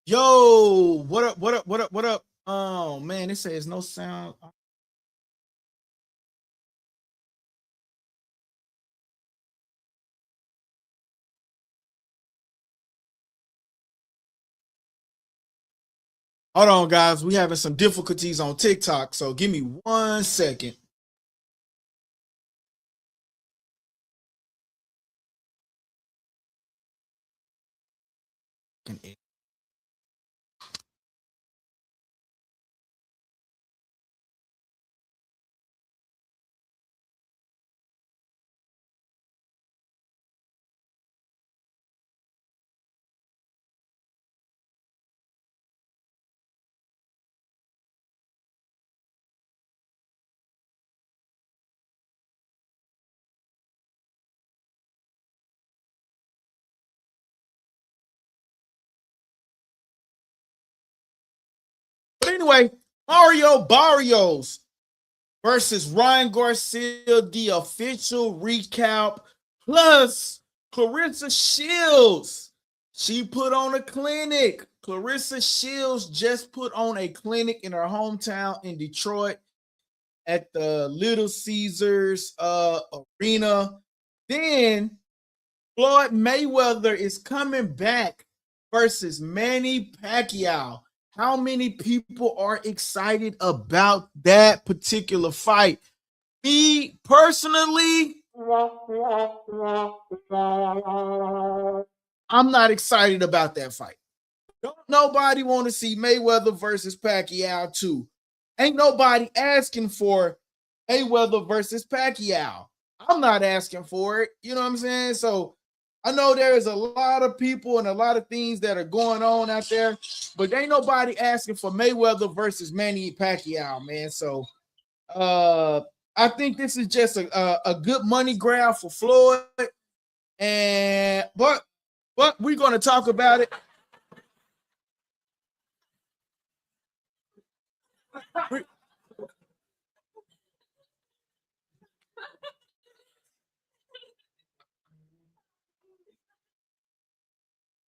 Yo, what up? What up? What up? What up? Oh man, it says no sound. Hold on, guys. We having some difficulties on TikTok, so give me 1 second. But anyway, Mario Barrios versus Ryan Garcia, the official recap, plus Clarissa Shields. She put on a clinic. Clarissa Shields just put on a clinic in her hometown in Detroit at the Little Caesars arena. Then Floyd Mayweather is coming back versus Manny Pacquiao. How many people are excited about that particular fight? Me personally, I'm not excited about that fight. Don't nobody want to see Mayweather versus Pacquiao too. Ain't nobody asking for Mayweather versus Pacquiao. I'm not asking for it. You know what I'm saying? So I know there's a lot of people and a lot of things that are going on out there, but ain't nobody asking for Mayweather versus Manny Pacquiao, man. So I think this is just a good money grab for Floyd. And but we're gonna talk about it.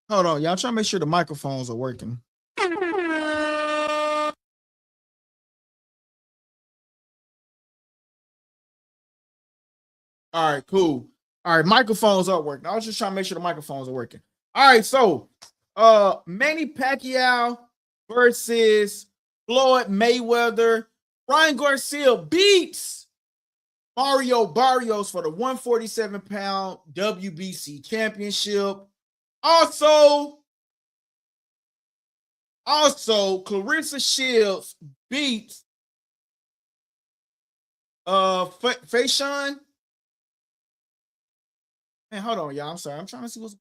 Hold on, y'all trying to make sure the microphones are working. All right, cool. All right, microphones are working. I was just trying to make sure the microphones are working. All right, so Manny Pacquiao versus Floyd Mayweather. Ryan Garcia beats Mario Barrios for the 147-pound WBC championship. Also, Clarissa Shields beats Fayshawn. Man, hold on, y'all. I'm sorry. I'm trying to see what's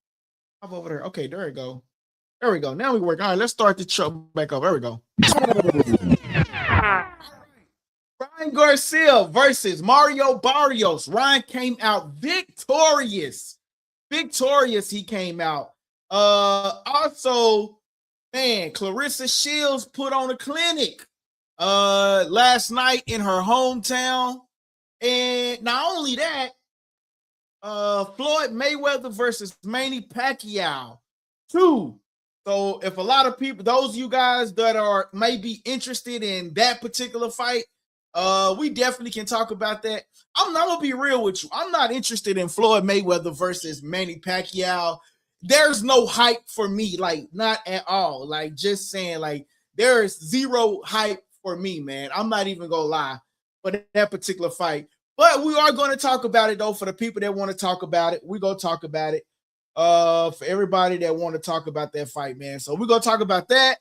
up over there. Okay, there we go. There we go. Now we work. All right, let's start the show back up. There we go. Ryan Garcia versus Mario Barrios. Ryan came out victorious. Victorious, he came out. Also, man, Clarissa Shields put on a clinic last night in her hometown. And not only that, Floyd Mayweather versus Manny Pacquiao. 2. So if a lot of people, those of you guys that are maybe interested in that particular fight, we definitely can talk about that. I'm gonna be real with you. I'm not interested in Floyd Mayweather versus Manny Pacquiao. There's no hype for me, like not at all. Like just saying, like there is zero hype for me, man. I'm not even gonna lie for that particular fight. But we are going to talk about it though. For the people that want to talk about it, we're gonna talk about it. For everybody that want to talk about that fight, man. So we're gonna talk about that.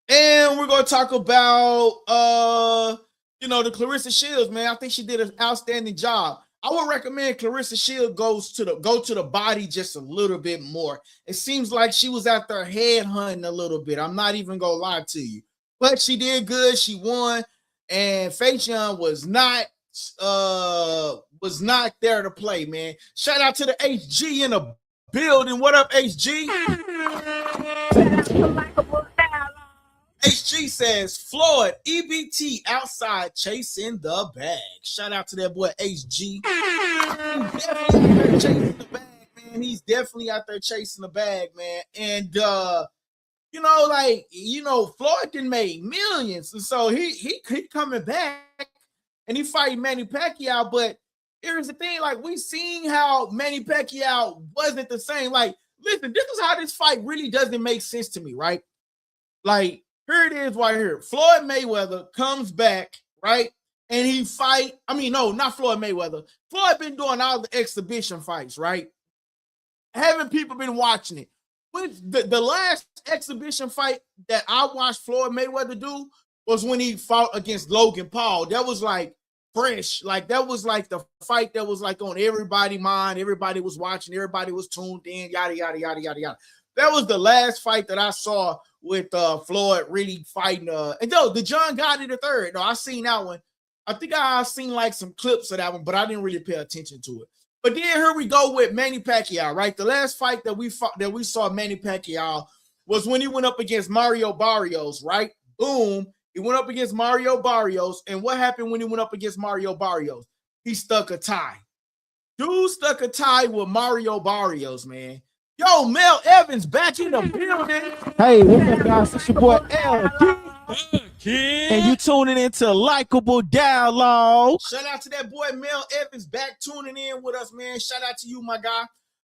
And we're gonna talk about the Clarissa Shields, man. I think she did an outstanding job. I would recommend Clarissa Shields go to the body just a little bit more. It seems like she was out there head hunting a little bit. I'm not even gonna lie to you. But she did good, she won, and Fayshawn was not there to play, man. Shout out to the HG in the building. What up, HG? Likable Dialogue. HG says Floyd EBT outside chasing the bag. Shout out to that boy HG. Definitely chasing the bag, man, he's definitely out there chasing the bag, man. And you know, like, you know, Floyd done made millions, and so he coming back and he fighting Manny Pacquiao. But here's the thing, like, we seen how Manny Pacquiao wasn't the same. Like, listen, this is how this fight really doesn't make sense to me, right? Like, here it is right here. Floyd Mayweather comes back, right? And he fight. I mean, no, not Floyd Mayweather. Floyd been doing all the exhibition fights, right? Haven't people been watching it? With the last exhibition fight that I watched Floyd Mayweather do was when he fought against Logan Paul. That was like fresh. Like, that was like the fight that was like on everybody's mind. Everybody was watching. Everybody was tuned in. Yada, yada, yada, yada, yada. That was the last fight that I saw with Floyd really fighting. And though the John Gotti the third, no, I seen that one. I think I seen like some clips of that one, but I didn't really pay attention to it. But then here we go with Manny Pacquiao, right? The last fight that we saw Manny Pacquiao was when he went up against Mario Barrios, right? Boom. He went up against Mario Barrios. And what happened when he went up against Mario Barrios? He stuck a tie. Dude stuck a tie with Mario Barrios, man. Yo, Mel Evans back in the building. Hey, what's up, guys? It's your boy LD. And you tuning into Likable Dialogue. Shout out to that boy Mel Evans back tuning in with us, man. Shout out to you, my guy.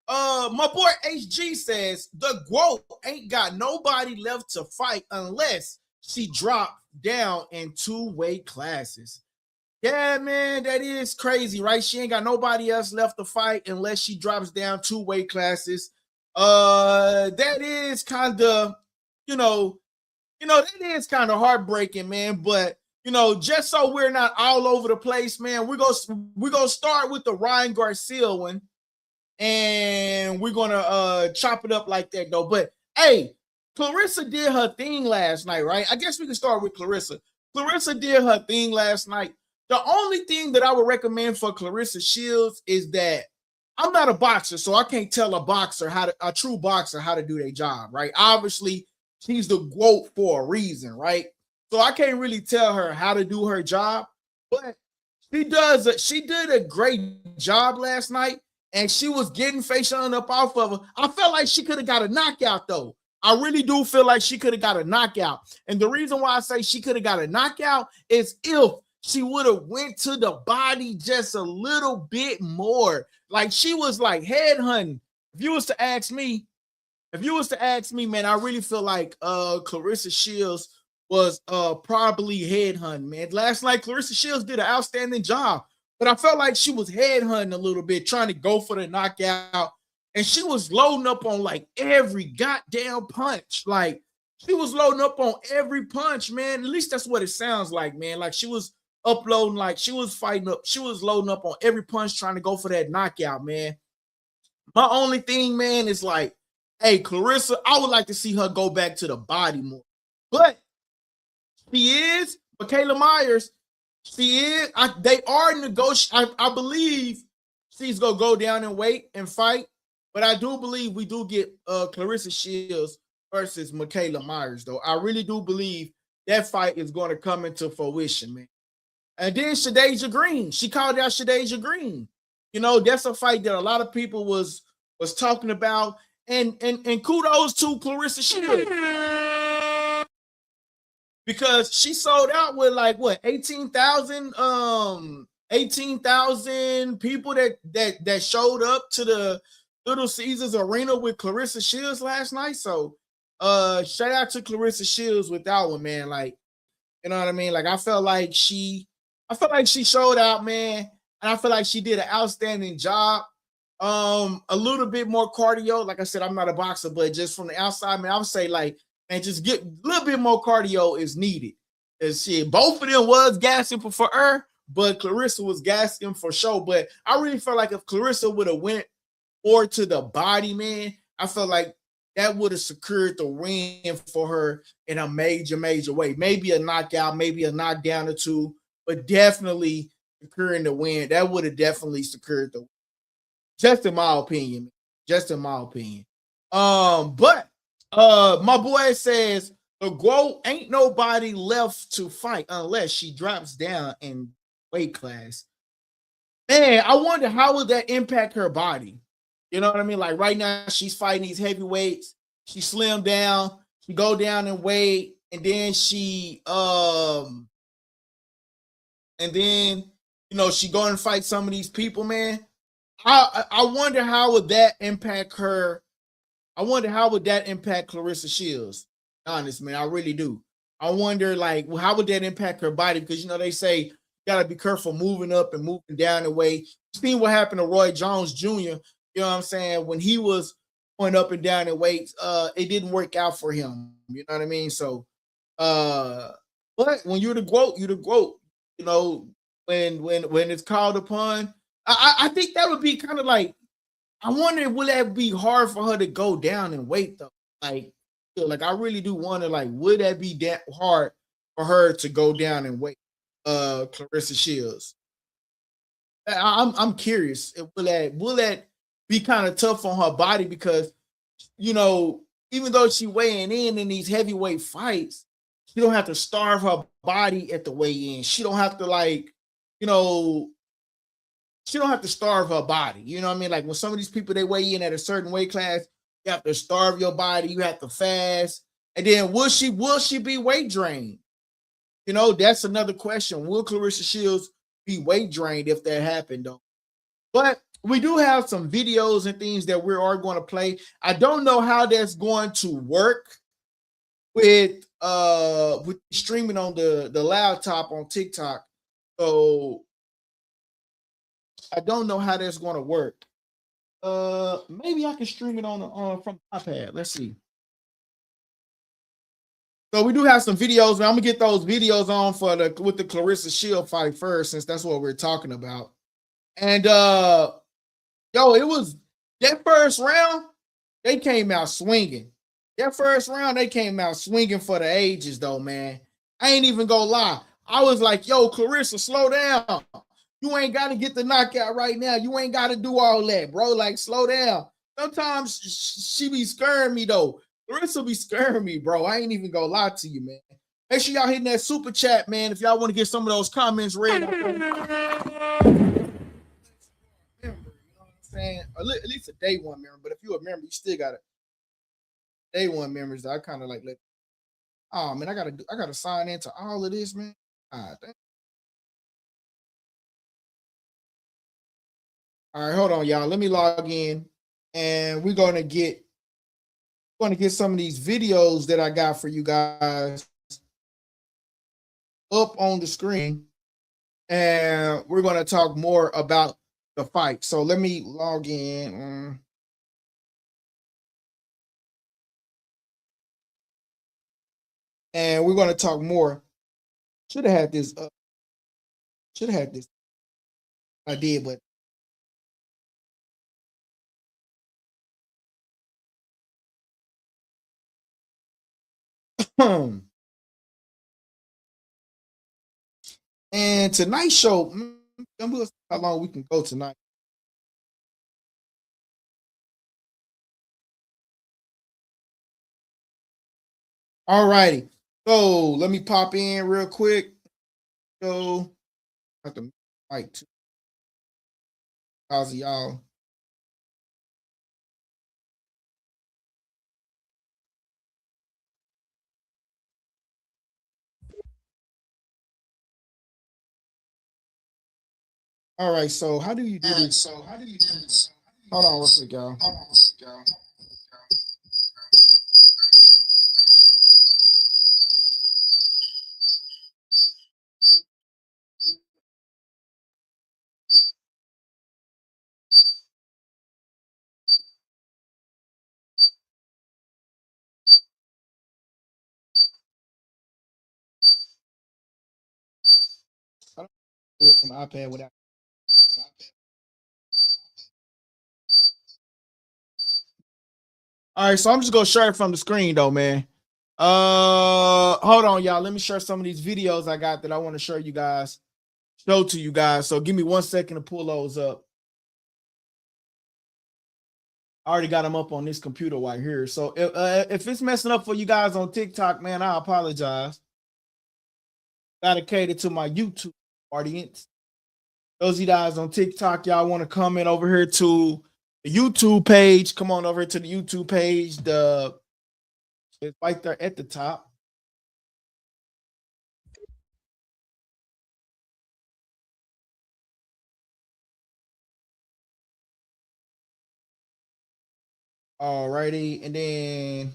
My boy HG says the GOAT ain't got nobody left to fight unless she dropped down in 2 weight classes. Yeah, man, that is crazy, right? She ain't got nobody else left to fight unless she drops down 2 weight classes. That is kind of, that is kind of heartbreaking, man. But just so we're not all over the place, man, we're gonna start with the Ryan Garcia one, and we're gonna chop it up like that, though. But hey, Clarissa did her thing last night, right? I guess we can start with Clarissa. Clarissa did her thing last night. The only thing that I would recommend for Clarissa Shields is that I'm not a boxer, so I can't tell a true boxer how to do their job, right? Obviously, she's the GOAT for a reason, right? So I can't really tell her how to do her job, but she did a great job last night, and she was getting facial up off of her. I felt like she could have got a knockout, though. I really do feel like she could have got a knockout. And the reason why I say she could have got a knockout is if she would have went to the body just a little bit more. Like, she was like head hunting. If you was to ask me, man, I really feel like Clarissa Shields was probably head hunting, man. Last night, Clarissa Shields did an outstanding job, but I felt like she was head hunting a little bit, trying to go for the knockout. And she was loading up on like every goddamn punch. Like, she was loading up on every punch, man. At least that's what it sounds like, man. Like, she was uploading, like she was loading up on every punch, trying to go for that knockout, man. My only thing, man, is like, hey, Clarissa, I would like to see her go back to the body more. But she is, Michaela Myers, they are negotiating. I believe she's going to go down and wait and fight. But I do believe we do get Clarissa Shields versus Michaela Myers, though. I really do believe that fight is going to come into fruition, man. And then Shadeja Green, she called out Shadeja Green. That's a fight that a lot of people was talking about. And kudos to Clarissa Shields, because she sold out with like what 18,000 people that showed up to the Little Caesars Arena with Clarissa Shields last night. So shout out to Clarissa Shields with that one, man. Like, you know what I mean? Like, I felt like she showed out, man, and I feel like she did an outstanding job. A little bit more cardio. Like I said, I'm not a boxer, but just from the outside, man, I would say, like, man, just get a little bit more cardio is needed. And shit, both of them was gassing for her, but Clarissa was gassing for sure. But I really felt like if Clarissa would have went or to the body, man, I felt like that would have secured the win for her in a major, major way. Maybe a knockout, maybe a knockdown or two, but definitely securing the win. That would have definitely secured the win. Just in my opinion. But my boy says the GOAT ain't nobody left to fight unless she drops down in weight class. Man, I wonder how would that impact her body? You know what I mean? Like right now, she's fighting these heavyweights. She slimmed down. She go down in weight, and then and then she go and fight some of these people, man. I wonder how would that impact her. I wonder how would that impact Clarissa Shields. Honest, man, I really do. I wonder, like, how would that impact her body? Because they say you gotta be careful moving up and moving down the way. Seen what happened to Roy Jones Jr. You know what I'm saying? When he was going up and down in weights, it didn't work out for him. You know what I mean? So, but when you're the GOAT, you're the GOAT. You know, when it's called upon, I think that would be kind of like. I wonder, will that be hard for her to go down in weight though? Like I really do wonder, like, would that be that hard for her to go down in weight? Clarissa Shields. I'm curious. Will that be kind of tough on her body because even though she weighing in these heavyweight fights, she don't have to starve her body at the weigh in. She don't have to you know she don't have to starve her body. You know what I mean? Like when some of these people they weigh in at a certain weight class, you have to starve your body, you have to fast. And then will she be weight drained? That's another question. Will Clarissa Shields be weight drained if that happened though? But we do have some videos and things that we are going to play. I don't know how that's going to work with streaming on the laptop on TikTok. So I don't know how that's going to work. Maybe I can stream it on from the iPad. Let's see. So we do have some videos, man. I'm gonna get those videos on with the Clarissa Shield fight first, since that's what we're talking about. And it was that first round. They came out swinging. That first round, they came out swinging for the ages, though, man. I ain't even gonna lie. I was like, yo, Clarissa, slow down. You ain't got to get the knockout right now. You ain't got to do all that, bro. Like, slow down. Sometimes she be scaring me, though. Clarissa be scaring me, bro. I ain't even gonna lie to you, man. Make sure y'all hitting that super chat, man, if y'all want to get some of those comments read. You know what I'm saying? At least a day one member. But if you're a member, you still got it. Day one members, I kind of like let. Oh man, I gotta sign into all of this, man. All right, hold on, y'all. Let me log in, and we're gonna get some of these videos that I got for you guys up on the screen, and we're gonna talk more about the fight. So let me log in. And we're going to talk more. Should have had this. Should have had this. I did, but and tonight's show. We'll see how long we can go tonight. All righty. So let me pop in real quick. So I have to mic too. How's y'all? All right. So how do you do this? Hold on real quick, y'all. I don't do it from the iPad without. All right, so I'm just gonna share it from the screen though, man. Hold on, y'all. Let me share some of these videos I got that I want to show you guys, show to you guys. So give me 1 second to pull those up. I already got them up on this computer right here. So if it's messing up for you guys on TikTok, man, I apologize. Gotta cater to my YouTube audience. Those of you guys on TikTok, y'all want to comment over here to the YouTube page. Come on over to the YouTube page. It's right there at the top. Alrighty, and then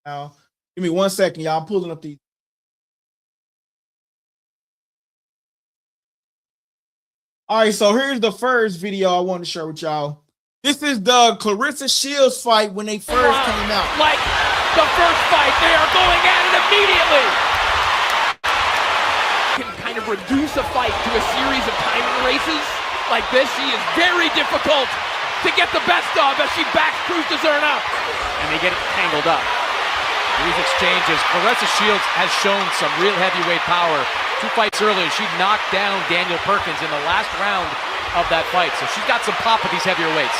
now give me 1 second, y'all. I'm pulling up these. All right, so here's the first video I want to share with y'all. This is the Claressa Shields fight when they first came out. Like the first fight, they are going at it immediately. Can kind of reduce a fight to a series of timing races like this. She is very difficult to get the best of as she backs Cruz Dazn up. And they get tangled up. These exchanges, Claressa Shields has shown some real heavyweight power. 2 fights earlier, she knocked down Daniel Perkins in the last round of that fight. So she's got some pop with these heavier weights.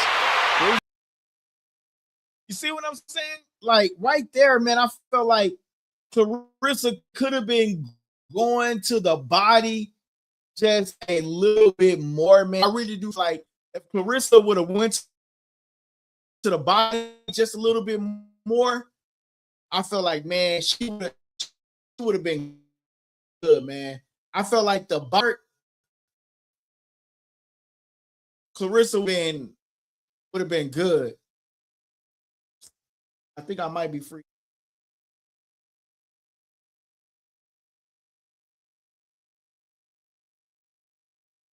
You see what I'm saying? Like right there, man, I felt like Claressa could have been going to the body just a little bit more, man. I really do like if Claressa would have went to the body just a little bit more, I feel like, man, she would have been good, man. I felt like the Bart Claressa would have been good. I think I might be free.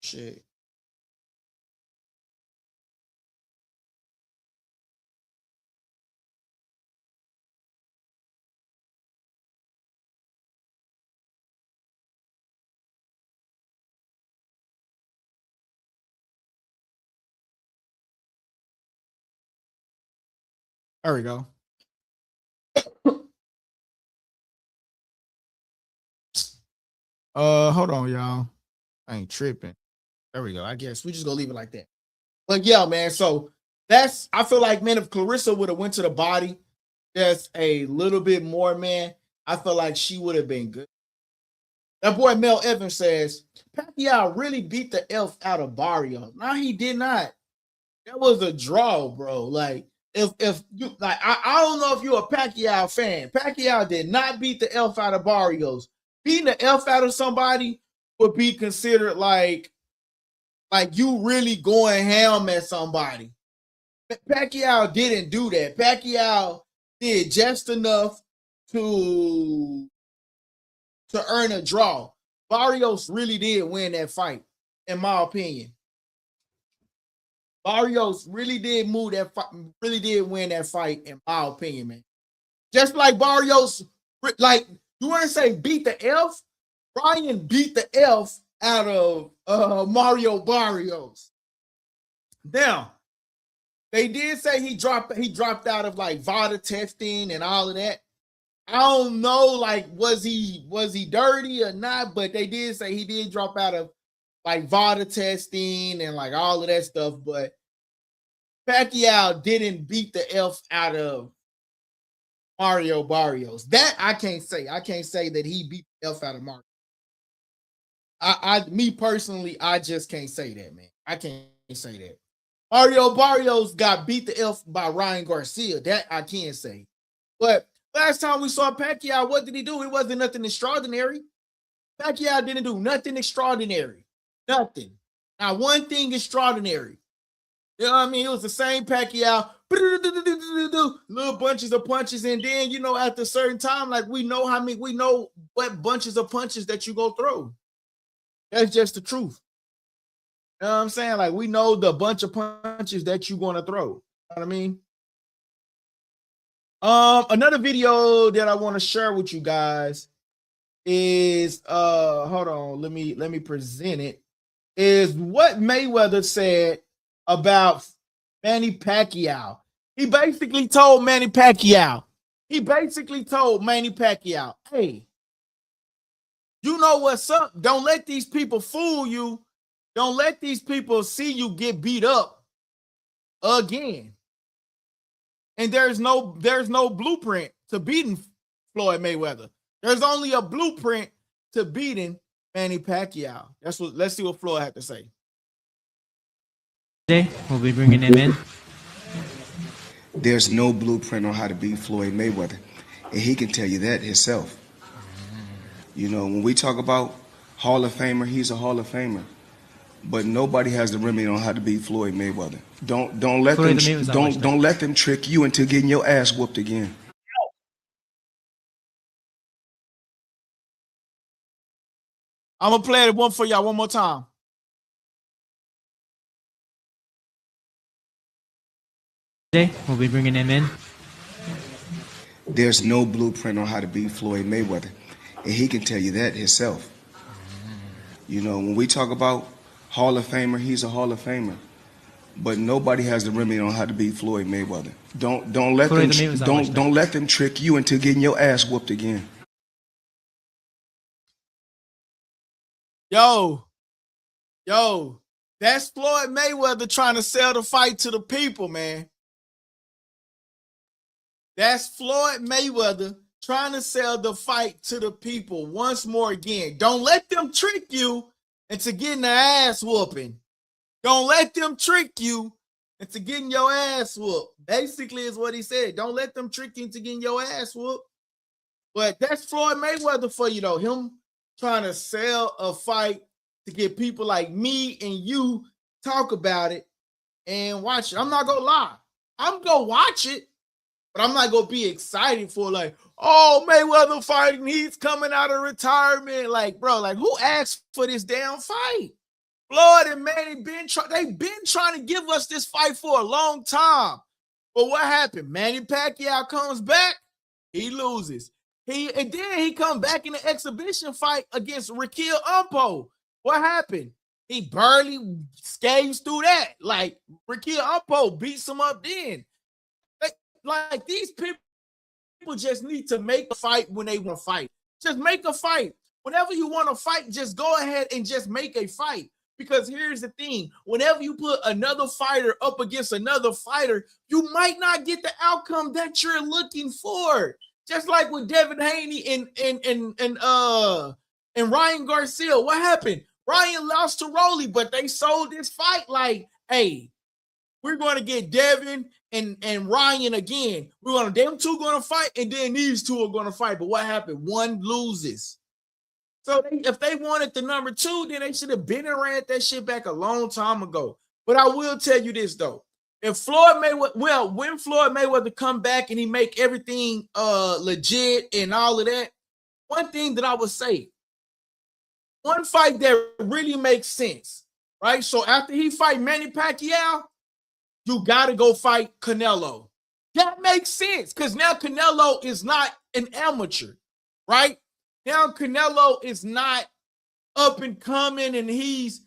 Shit. There we go. Hold on, y'all. I ain't tripping. There we go. I guess we just gonna leave it like that. But yeah, man. So I feel like, man, if Claressa would have went to the body just a little bit more, man, I feel like she would have been good. That boy Mel Evans says Pacquiao really beat the elf out of Barrios. No, he did not. That was a draw, bro. Like if you like, I don't know if you're a Pacquiao fan. Pacquiao did not beat the elf out of Barrios. Beating the elf out of somebody would be considered like you really going ham at somebody. Pacquiao didn't do that. Pacquiao did just enough to earn a draw. Barrios really did win that fight, in my opinion. Barrios really did move that fight, really did win that fight, in my opinion, man. Just like Barrios, like, you want to say beat the elf? Ryan beat the elf out of Mario Barrios. Now, they did say he dropped out of like VADA testing and all of that. I don't know, like, was he dirty or not, but they did say he did drop out of like VADA testing and like all of that stuff. But Pacquiao didn't beat the elf out of Mario Barrios. That I can't say. I can't say that he beat the elf out of Mario. Me personally, I just can't say that, man. I can't say that. Mario Barrios got beat the elf by Ryan Garcia. That I can say. But last time we saw Pacquiao, what did he do? It wasn't nothing extraordinary. Pacquiao didn't do nothing extraordinary. Nothing. Not one thing extraordinary. You know what I mean? It was the same Pacquiao. Little bunches of punches. And then, you know, after a certain time, like we know what bunches of punches that you go through. That's just the truth. You know what I'm saying? Like we know the bunch of punches that you're going to throw. You know what I mean? Another video that I want to share with you guys is hold on, let me present it. Is what Mayweather said about Manny Pacquiao. He basically told Manny Pacquiao, hey, you know what's up? Don't let these people fool you. Don't let these people see you get beat up again. And there's no blueprint to beating Floyd Mayweather. There's only a blueprint to beating Manny Pacquiao. Let's see what Floyd had to say. We'll be bringing him in. There's no blueprint on how to beat Floyd Mayweather, and he can tell you that himself. You know, when we talk about Hall of Famer, he's a Hall of Famer, but nobody has the remedy on how to beat Floyd Mayweather. Don't let them trick you into getting your ass whooped again. I'm gonna play it one for y'all one more time. We'll be bringing him in. There's no blueprint on how to beat Floyd Mayweather, and he can tell you that himself. You know, when we talk about Hall of Famer, he's a Hall of Famer, but nobody has the remedy on how to beat Floyd Mayweather. Don't let them trick you into getting your ass whooped again. Yo, that's Floyd Mayweather trying to sell the fight to the people, man. That's Floyd Mayweather trying to sell the fight to the people once more again. Don't let them trick you into getting the ass whooping. Don't let them trick you into getting your ass whooped. Basically is what he said. Don't let them trick you into getting your ass whooped. But that's Floyd Mayweather for you, though. Him trying to sell a fight to get people like me and you talk about it and watch it. I'm not going to lie. I'm going to watch it, but I'm not going to be excited for like, oh, Mayweather fighting, he's coming out of retirement. Like, bro, like who asked for this damn fight? Floyd and Manny they've been trying to give us this fight for a long time. But what happened? Manny Pacquiao comes back, he loses. And then he come back in the exhibition fight against Raquel Umpo. What happened? He barely scathes through that. Like Raquel Umpo beats him up then. Like these people just need to make a fight when they want to fight. Just make a fight. Whenever you want to fight, just go ahead and just make a fight. Because here's the thing. Whenever you put another fighter up against another fighter, you might not get the outcome that you're looking for. Just like with Devin Haney and Ryan Garcia. What happened? Ryan lost to Rolly, but they sold this fight like, hey, we're going to get Devin and Ryan again. Them two going to fight, and then these two are going to fight. But what happened? One loses. So if they wanted the number two, then they should have been and ran that shit back a long time ago. But I will tell you this, though. If when Floyd Mayweather come back and he make everything legit and all of that, one thing that I would say, one fight that really makes sense, right? So after he fight Manny Pacquiao, you got to go fight Canelo. That makes sense because now Canelo is not an amateur, right? Now Canelo is not up and coming and he's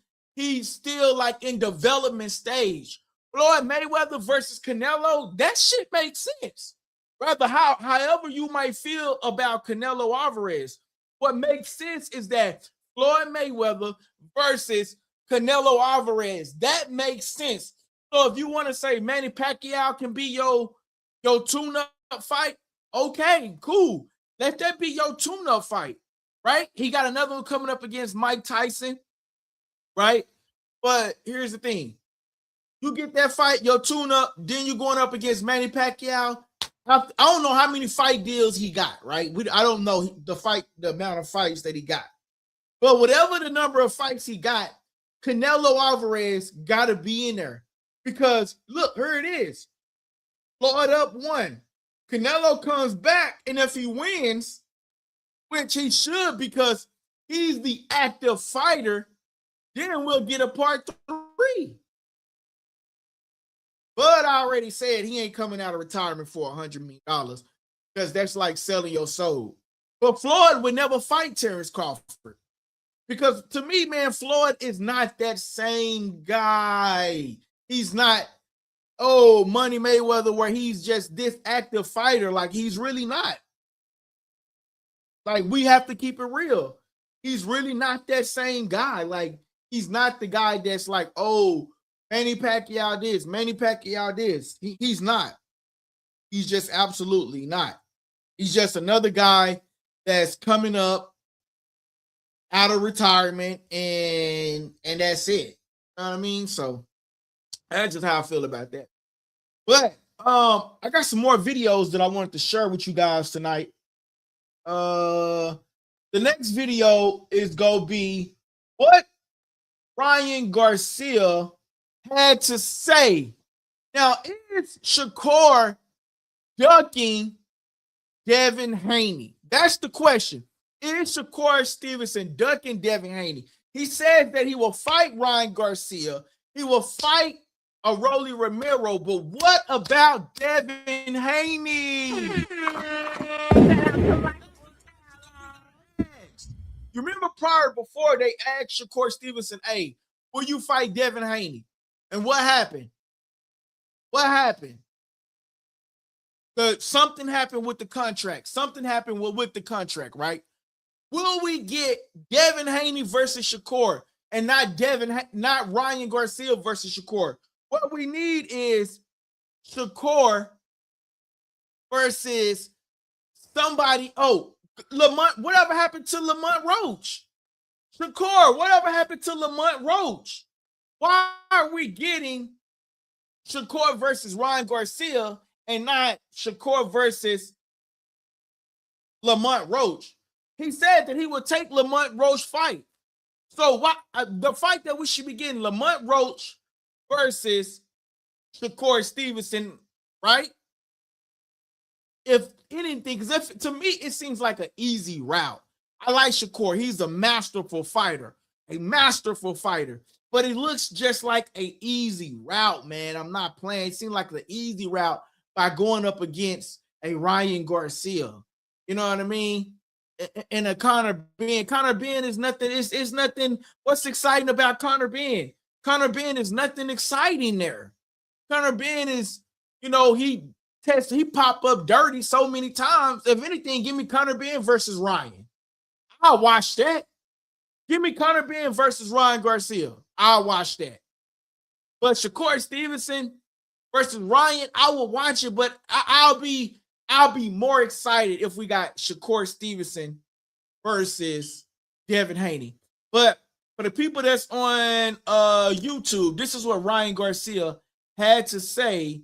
still like in development stage. Floyd Mayweather versus Canelo, that shit makes sense. Rather, however you might feel about Canelo Alvarez, what makes sense is that Floyd Mayweather versus Canelo Alvarez, that makes sense. So if you want to say Manny Pacquiao can be your tune-up fight, okay, cool. Let that be your tune-up fight, right? He got another one coming up against Mike Tyson, right? But here's the thing. You get that fight, your tune-up, then you're going up against Manny Pacquiao. I don't know how many fight deals he got, right? I don't know the amount of fights that he got. But whatever the number of fights he got, Canelo Alvarez got to be in there. Because, look, here it is. Floyd up 1. Canelo comes back, and if he wins, which he should because he's the active fighter, then we'll get a part 3. Bud already said he ain't coming out of retirement for $100 million because that's like selling your soul. But Floyd would never fight Terrence Crawford because to me, man, Floyd is not that same guy. He's not, Money Mayweather where he's just this active fighter. Like, he's really not. Like, we have to keep it real. He's really not that same guy. Like, he's not the guy that's like, Manny Pacquiao this, Manny Pacquiao this. He's not. He's just absolutely not. He's just another guy that's coming up out of retirement, and that's it. You know what I mean? So that's just how I feel about that. But I got some more videos that I wanted to share with you guys tonight. The next video is gonna be what Ryan Garcia had to say. Now, is Shakur ducking Devin Haney? That's the question. Is Shakur Stevenson ducking Devin Haney? He says that he will fight Ryan Garcia. He will fight a Rolly Romero, but what about Devin Haney? You remember before they asked Shakur Stevenson, hey, will you fight Devin Haney? And what happened? What happened? Something happened with the contract. Something happened with the contract, right? Will we get Devin Haney versus Shakur and not Ryan Garcia versus Shakur? What we need is Shakur versus somebody. Oh, Lamont. Whatever happened to Lamont Roach? Shakur. Whatever happened to Lamont Roach? Why are we getting Shakur versus Ryan Garcia and not Shakur versus Lamont Roach? He said that he would take Lamont Roach fight. So what the fight that we should be getting, Lamont Roach versus Shakur Stevenson, right? If anything, because to me, it seems like an easy route. I like Shakur. He's a masterful fighter. But it looks just like an easy route, man. I'm not playing. It seems like an easy route by going up against a Ryan Garcia. You know what I mean? And a Conor Benn. Conor Benn is nothing. It's nothing. What's exciting about Conor Benn? Conor Benn is nothing exciting there. Conor Benn is, he popped up dirty so many times. If anything, give me Conor Benn versus Ryan. I'll watch that. Give me Conor Benn versus Ryan Garcia. I'll watch that. But Shakur Stevenson versus Ryan, I will watch it, but I'll be more excited if we got Shakur Stevenson versus Devin Haney. But for the people that's on YouTube, this is what Ryan Garcia had to say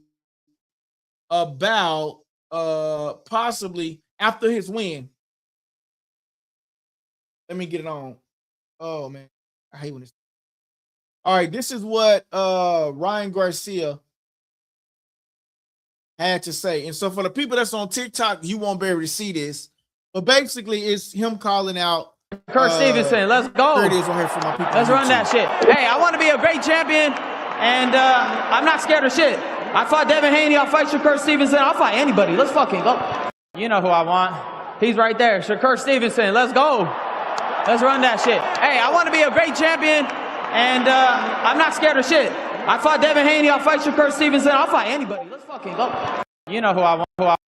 about possibly after his win. Let me get it on. Oh man, I hate when it's. All right, this is what Ryan Garcia had to say. And so for the people that's on TikTok, you won't be able to see this. But basically, it's him calling out Shakur Stevenson. Let's go. There it is right here for my people. Let's run that shit. Hey, I want to be a great champion, and I'm not scared of shit. I fought Devin Haney. I'll fight Shakur Stevenson. I'll fight anybody. Let's fucking go. You know who I want. He's right there. Shakur Stevenson. Let's go. Let's run that shit. Hey, I want to be a great champion, and I'm not scared of shit. I fought Devin Haney. I'll fight Shakur Stevenson. I'll fight anybody. Let's fucking go. You know who I want.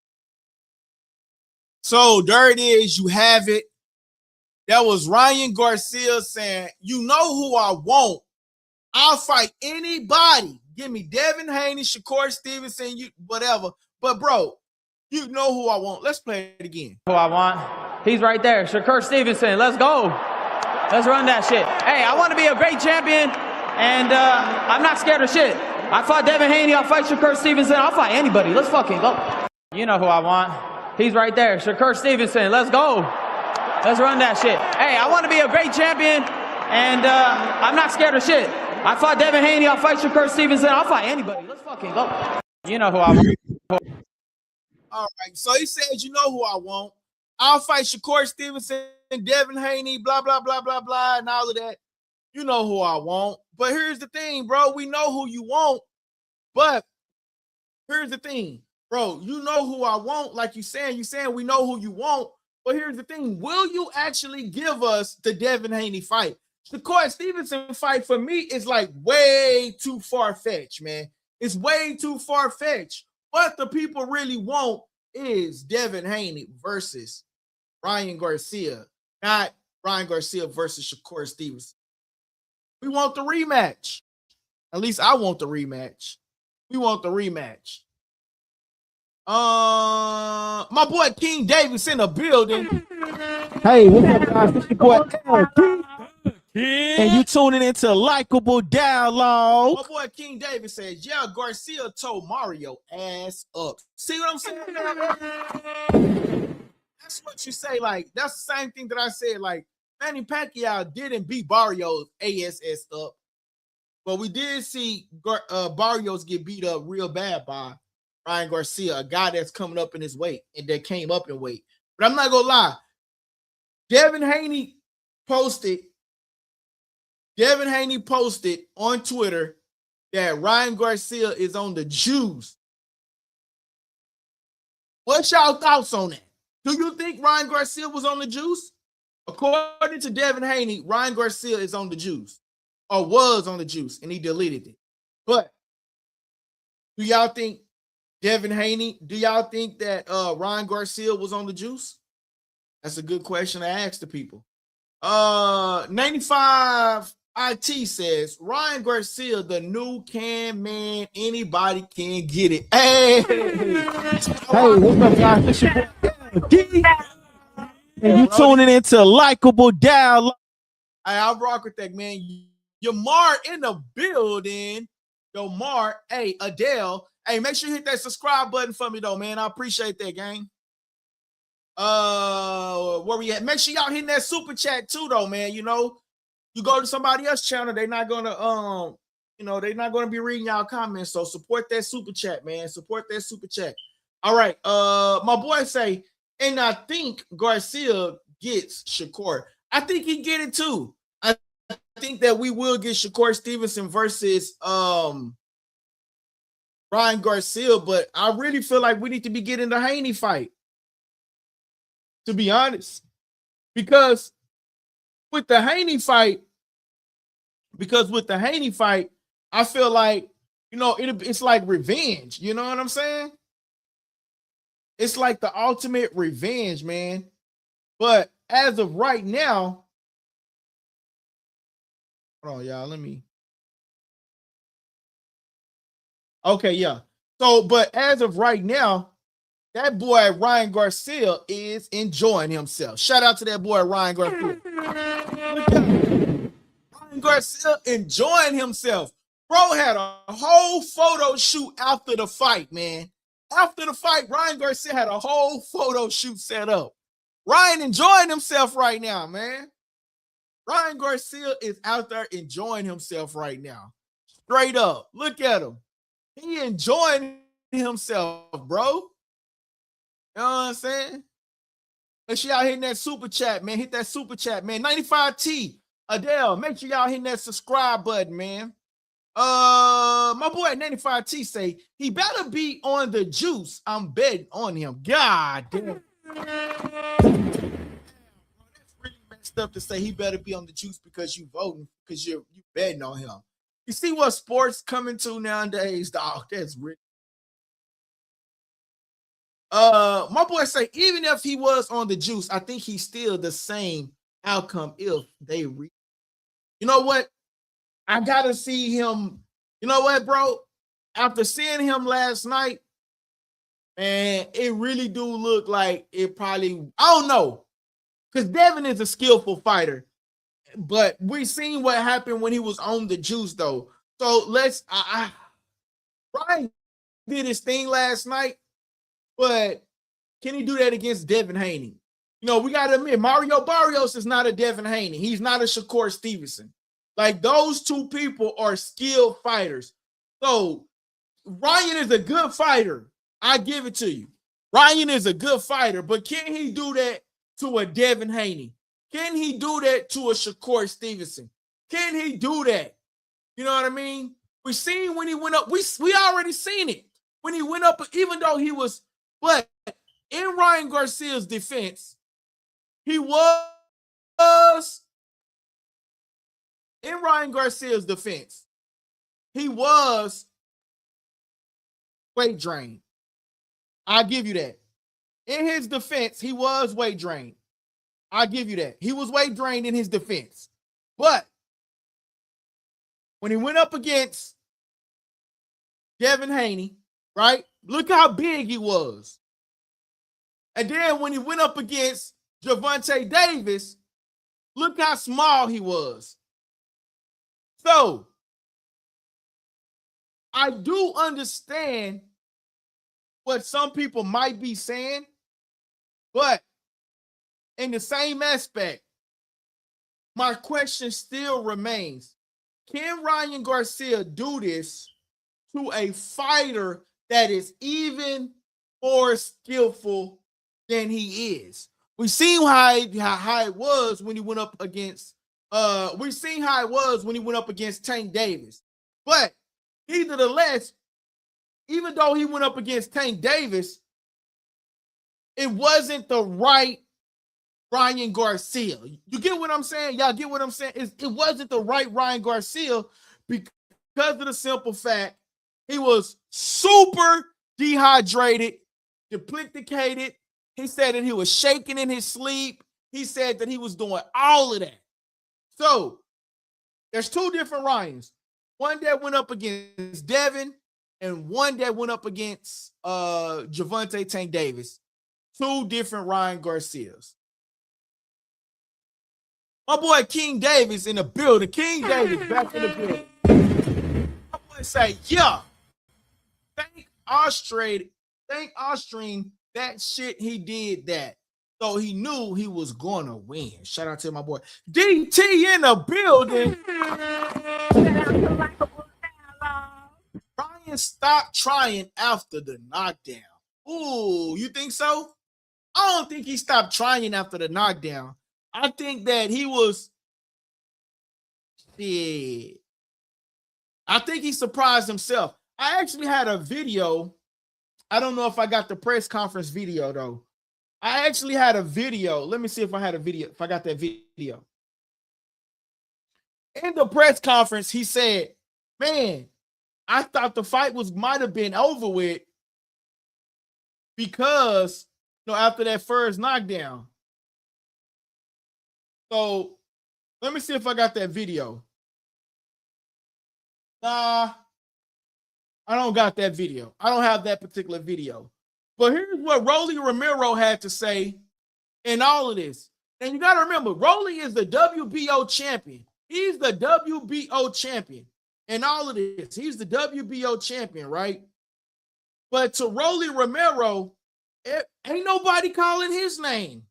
So there it is. You have it. That was Ryan Garcia saying, you know who I want. I'll fight anybody. Give me Devin Haney, Shakur Stevenson, whatever. But, bro, you know who I want. Let's play it again. Who I want. He's right there. Shakur Stevenson. Let's go. Let's run that shit. Hey, I want to be a great champion, and I'm not scared of shit. I fought Devin Haney. I'll fight Shakur Stevenson. I'll fight anybody. Let's fucking go. You know who I want. He's right there. Shakur Stevenson. Let's go. Let's run that shit. Hey, I want to be a great champion, and I'm not scared of shit. I fought Devin Haney. I'll fight Shakur Stevenson. I'll fight anybody. Let's fucking go. You know who I want. All right. So he says, you know who I want. I'll fight Shakur Stevenson, Devin Haney, blah, blah, blah, blah, blah, and all of that. You know who I want. But here's the thing, bro. We know who you want. But here's the thing, bro. You know who I want. Like you're saying we know who you want. But here's the thing. Will you actually give us the Devin Haney fight? The Shakur Stevenson fight for me is like way too far-fetched, man. It's way too far-fetched. What the people really want is Devin Haney versus Ryan Garcia, not Ryan Garcia versus Shakur Stevenson. We want the rematch. At least I want the rematch. We want the rematch. My boy King Davis in the building. Hey, what's up, guys? This your boy LT. And you tuning into Likable Dialogue. My boy King Davis says, yeah, Garcia told Mario ass up. See what I'm saying? That's what you say. Like, that's the same thing that I said. Like, Manny Pacquiao didn't beat Barrios ASS up. But we did see Barrios get beat up real bad by Ryan Garcia, a guy that's coming up in his weight and that came up in weight. But I'm not going to lie. Devin Haney posted on Twitter that Ryan Garcia is on the juice. What's y'all thoughts on that? Do you think Ryan Garcia was on the juice? According to Devin Haney, Ryan Garcia is on the juice or was on the juice and he deleted it. But do y'all think Devin Haney, do y'all think that Ryan Garcia was on the juice? That's a good question to ask the people. 95 IT says Ryan Garcia, the new can man, anybody can get it. Hey, What's up, guys? This your boy and you tuning into Likable Dialogue. I'll rock with that, man. Yamar in the building. Yamar, hey, Adele. Hey, make sure you hit that subscribe button for me, though, man. I appreciate that, gang. Where we at? Make sure y'all hitting that super chat too, though, man. You know, you go to somebody else's channel, they're not gonna they're not gonna be reading y'all comments. So support that super chat, man. Support that super chat. All right. My boy say, and I think Garcia gets Shakur. I think he get it too. I think that we will get Shakur Stevenson versus Ryan Garcia, but I really feel like we need to be getting the Haney fight. To be honest, because with the Haney fight, I feel like, it's like revenge. You know what I'm saying? It's like the ultimate revenge, man. But as of right now, hold on, y'all. Okay, yeah. So, but as of right now, that boy Ryan Garcia is enjoying himself. Shout out to that boy Ryan Garcia. Ryan Garcia enjoying himself. Bro had a whole photo shoot after the fight, man. After the fight, Ryan Garcia had a whole photo shoot set up. Ryan enjoying himself right now, man. Ryan Garcia is out there enjoying himself right now. Straight up. Look at him. He enjoying himself, bro. You know what I'm saying? Make sure y'all hitting that super chat, man. Hit that super chat, man. 95T, Adele. Make sure y'all hitting that subscribe button, man. My boy 95T say he better be on the juice. I'm betting on him. God damn. That's really messed up to say he better be on the juice because you voting, because you betting on him. You see what sports coming to nowadays, dog? That's rich. My boy say even if he was on the juice, I think he's still the same outcome if they reach. You know what? I gotta see him. You know what, bro? After seeing him last night, man, it really do look like it probably. I don't know, because Devin is a skillful fighter, but we seen what happened when he was on the juice, though. So let's. Ryan did his thing last night. But can he do that against Devin Haney? You know, we got to admit, Mario Barrios is not a Devin Haney. He's not a Shakur Stevenson. Like, those two people are skilled fighters. So, Ryan is a good fighter. I give it to you. Ryan is a good fighter, but can he do that to a Devin Haney? Can he do that to a Shakur Stevenson? Can he do that? You know what I mean? We seen when he went up. We already seen it. When he went up, even though he was. But in Ryan Garcia's defense, he was weight drained. I'll give you that. In his defense, he was weight drained. I'll give you that. He was weight drained in his defense. But when he went up against Devin Haney, right? look how big he was. And then when he went up against Gervonta Davis, look how small he was. So, I do understand what some people might be saying, but in the same aspect, my question still remains. Can Ryan Garcia do this to a fighter that is even more skillful than he is? We've seen how it was when he went up against Tank Davis. But nevertheless, even though he went up against Tank Davis, it wasn't the right Ryan Garcia. You get what I'm saying? Y'all get what I'm saying? It wasn't the right Ryan Garcia because of the simple fact he was super dehydrated, duplicated. He said that he was shaking in his sleep. He said that he was doing all of that. So there's two different Ryans. One that went up against Devin and one that went up against Gervonta Tank Davis. Two different Ryan Garcias. My boy King Davis in the building. King Davis back in the building. My boy say, yeah. Thank Austrian that shit he did that. So he knew he was gonna win. Shout out to my boy DT in the building. Ryan stopped trying after the knockdown. Ooh, you think so? I don't think he stopped trying after the knockdown. I think that he was shit. I think he surprised himself. I actually had a video. I don't know if I got the press conference video though. I actually had a video. Let me see if I had a video, if I got that video. In the press conference, he said, man, I thought the fight might have been over with because, after that first knockdown. So let me see if I got that video. Nah, I don't got that video. I don't have that particular video. But here's what Rolly Romero had to say in all of this. And you got to remember, Rolly is the WBO champion. He's the WBO champion in all of this. He's the WBO champion, right? But to Rolly Romero, ain't nobody calling his name.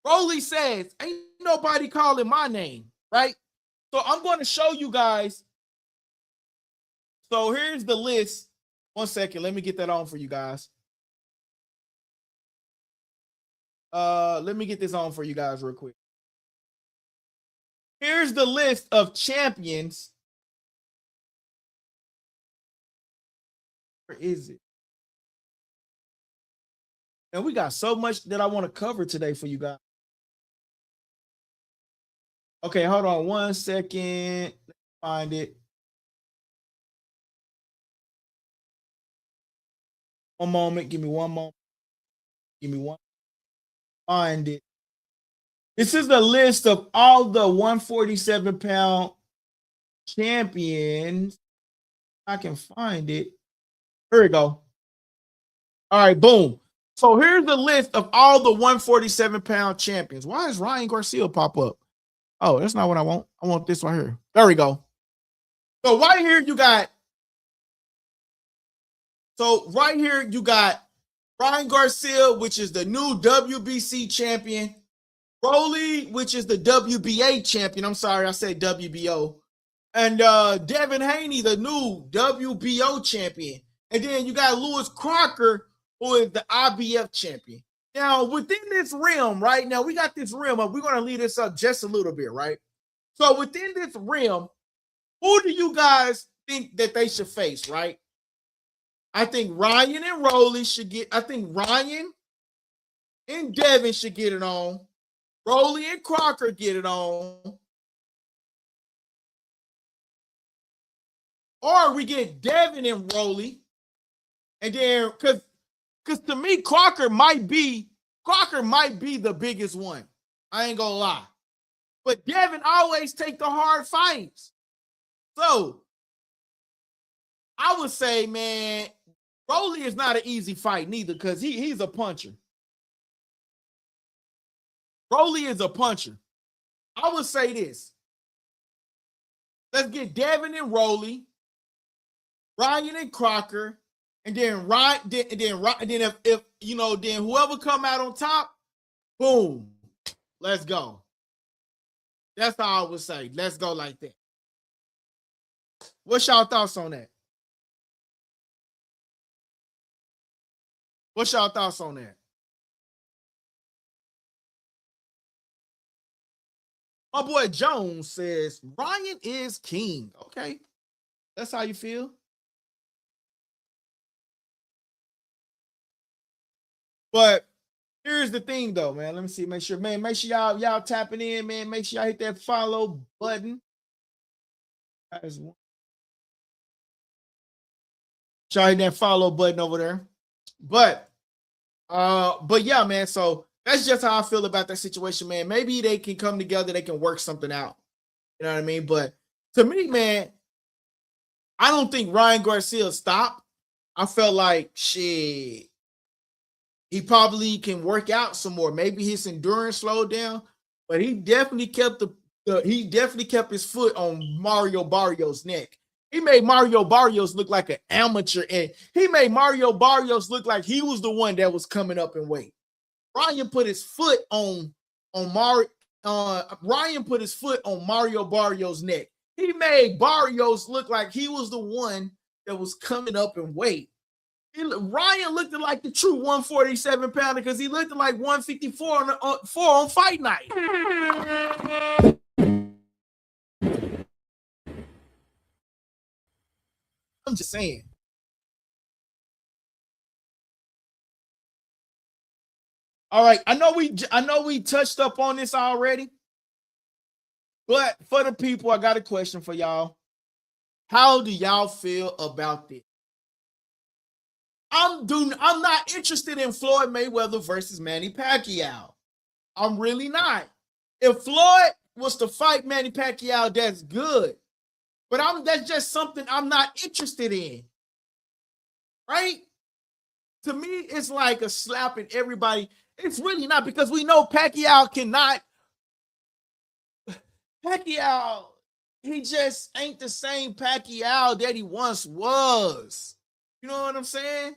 Rolly says, ain't nobody calling my name, right? So I'm going to show you guys. So here's the list. One second. Let me get that on for you guys. Let me get this on for you guys real quick. Here's the list of champions. Where is it? And we got so much that I want to cover today for you guys. Okay, hold on one second. Let me find it. One moment. Give me one moment. Give me one. Find it. This is the list of all the 147-pound champions. I can find it. Here we go. All right, boom. So here's the list of all the 147-pound champions. Why does Ryan Garcia pop up? Oh, that's not what I want. I want this right here. There we go. So right here you got Ryan Garcia, which is the new WBC champion. Rolly, which is the WBA champion. I'm sorry, I said WBO. And Devin Haney, the new WBO champion. And then you got Lewis Crocker, who is the IBF champion. Now, within this realm, right? Now, we got this realm up. We're going to leave this up just a little bit, right? So, within this realm, who do you guys think that they should face, right? I think Ryan and Rolly should get, I think Ryan and Devin should get it on. Rolly and Crocker get it on. Or we get Devin and Rolly. And then, because to me, Crocker might be the biggest one. I ain't gonna lie. But Devin always take the hard fights. So I would say, man, Rolly is not an easy fight neither because he's a puncher. Rolly is a puncher. I would say this. Let's get Devin and Rolly, Ryan and Crocker, and then if you know, then whoever come out on top, boom, let's go. That's how I would say. Let's go like that. What's y'all thoughts on that? What's y'all thoughts on that? My boy Jones says Ryan is king. Okay, that's how you feel. But here's the thing, though, man. Let me see. Make sure y'all tapping in, man. Make sure y'all hit that follow button. Y'all hit that follow button over there. But yeah, man. So that's just how I feel about that situation, man. Maybe they can come together, they can work something out. You know what I mean? But to me, man, I don't think Ryan Garcia stopped. I felt like shit. He probably can work out some more. Maybe his endurance slowed down, but he definitely kept his foot on Mario Barrios' neck. He made Mario Barrios look like an amateur, and he made Mario Barrios look like he was the one that was coming up in weight. Ryan put his foot on Mario Barrios' neck. He made Barrios look like he was the one that was coming up in weight. Ryan looked like the true 147 pounder because he looked like 154 on fight night. I'm just saying. All right, I know we touched up on this already, but for the people, I got a question for y'all. How do y'all feel about this? I'm not interested in Floyd Mayweather versus Manny Pacquiao. I'm really not. If Floyd was to fight Manny Pacquiao, that's good. But that's just something I'm not interested in. Right? To me, it's like a slap in everybody. It's really not, because we know Pacquiao, he just ain't the same Pacquiao that he once was. You know what I'm saying?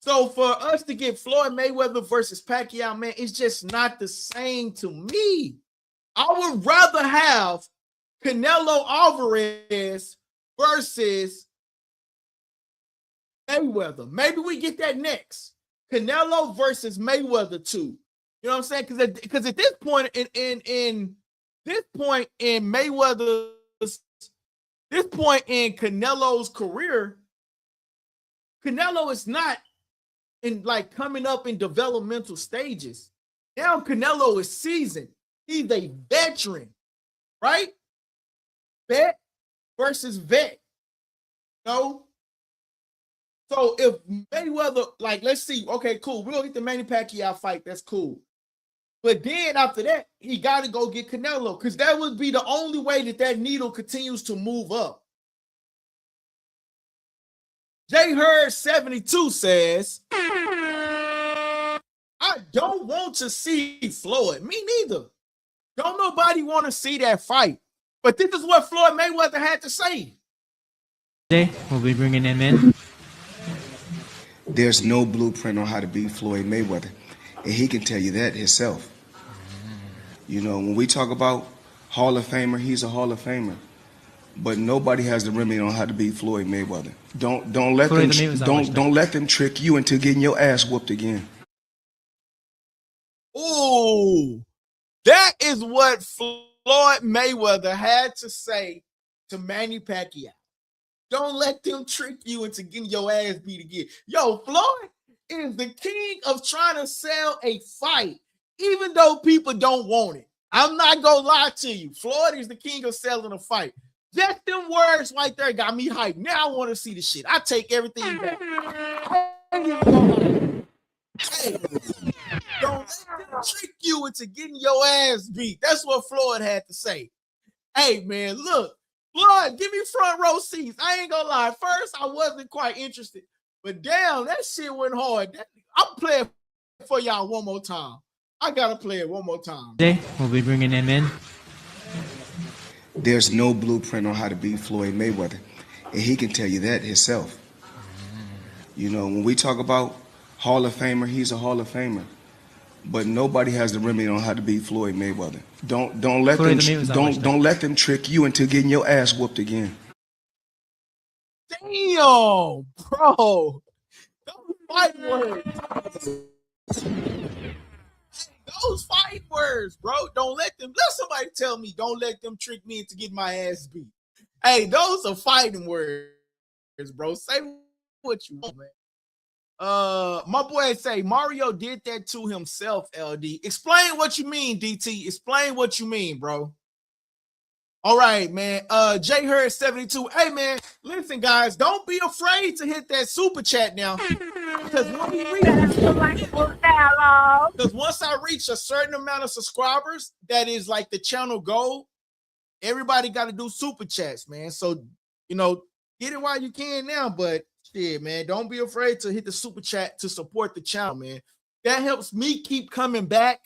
So for us to get Floyd Mayweather versus Pacquiao, man, it's just not the same to me. I would rather have Canelo Alvarez versus Mayweather. Maybe we get that next. Canelo versus Mayweather 2. You know what I'm saying? Because at this point in Canelo's career, Canelo is not in like coming up in developmental stages. Now Canelo is seasoned. He's a veteran, right? Vet versus vet. No. So if Mayweather, like, let's see, okay, cool. We'll get the Manny Pacquiao fight. That's cool. But then after that, he got to go get Canelo, because that would be the only way that needle continues to move up. J Hurd 72 says, I don't want to see Floyd. Me neither. Don't nobody want to see that fight. But this is what Floyd Mayweather had to say. Today, we'll be bringing him in. There's no blueprint on how to beat Floyd Mayweather, and he can tell you that himself. You know, when we talk about Hall of Famer, he's a Hall of Famer. But nobody has the remedy on how to beat Floyd Mayweather. Don't let them trick you into getting your ass whooped again. Ooh, that is what Floyd Mayweather had to say to Manny Pacquiao. Don't let them trick you into getting your ass beat again. Yo, Floyd is the king of trying to sell a fight, even though people don't want it. I'm not gonna lie to you. Floyd is the king of selling a fight. Just them words right there got me hyped. Now I want to see the shit. I take everything back. Hey, don't let them trick you into getting your ass beat. That's what Floyd had to say. Hey, man, look. Blood, give me front row seats. I ain't gonna lie. First, I wasn't quite interested, but damn, that shit went hard. I'm playing for y'all one more time. I gotta play it one more time. Today, we'll be bringing him in. There's no blueprint on how to beat Floyd Mayweather, and he can tell you that himself. You know, when we talk about Hall of Famer, he's a Hall of Famer. But nobody has the remedy on how to beat Floyd Mayweather. Don't let them trick you into getting your ass whooped again. Damn, bro. Those fighting words. Those fighting words, bro. Let somebody tell me, don't let them trick me into getting my ass beat. Hey, those are fighting words, bro. Say what you want, man. My boy say Mario did that to himself, LD. Explain what you mean, DT. Explain what you mean, bro. All right, man. J Hurd 72. Hey, man, listen, guys, don't be afraid to hit that super chat now. Because once I reach a certain amount of subscribers, that is like the channel goal, everybody got to do super chats, man. So, you know, get it while you can now, but shit, man, don't be afraid to hit the super chat to support the channel, man. That helps me keep coming back.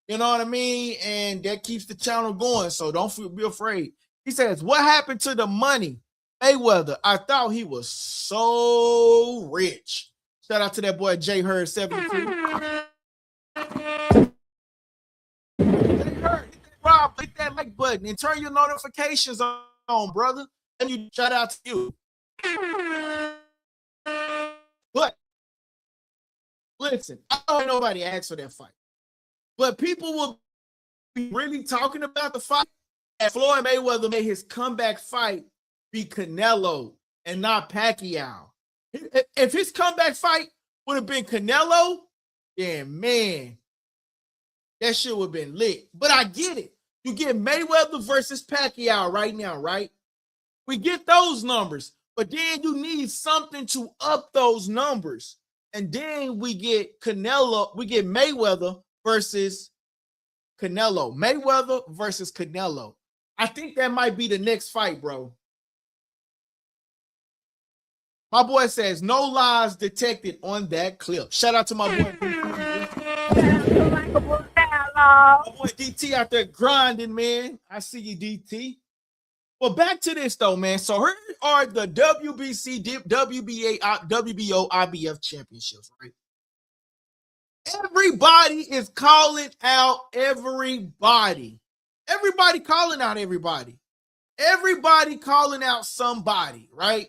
You know what I mean? And that keeps the channel going. So don't be afraid. He says, what happened to the money? Mayweather, I thought he was so rich. Shout out to that boy J Hurd 72. J Hurd, hit that like button and turn your notifications on, brother. And you shout out to you. But listen, I don't know nobody asked for that fight. But people will be really talking about the fight. And Floyd Mayweather made his comeback fight be Canelo and not Pacquiao. If his comeback fight would have been Canelo, then man, that shit would have been lit. But I get it. You get Mayweather versus Pacquiao right now, right? We get those numbers, but then you need something to up those numbers. And then we get Mayweather versus Canelo. Mayweather versus Canelo. I think that might be the next fight, bro. My boy says, no lies detected on that clip. Shout out to my boy. My boy DT out there grinding, man. I see you, DT. Well, back to this, though, man. So here are the WBC, WBA, WBO, IBF championships, right? Everybody is calling out everybody. Everybody calling out everybody. Everybody calling out somebody, right?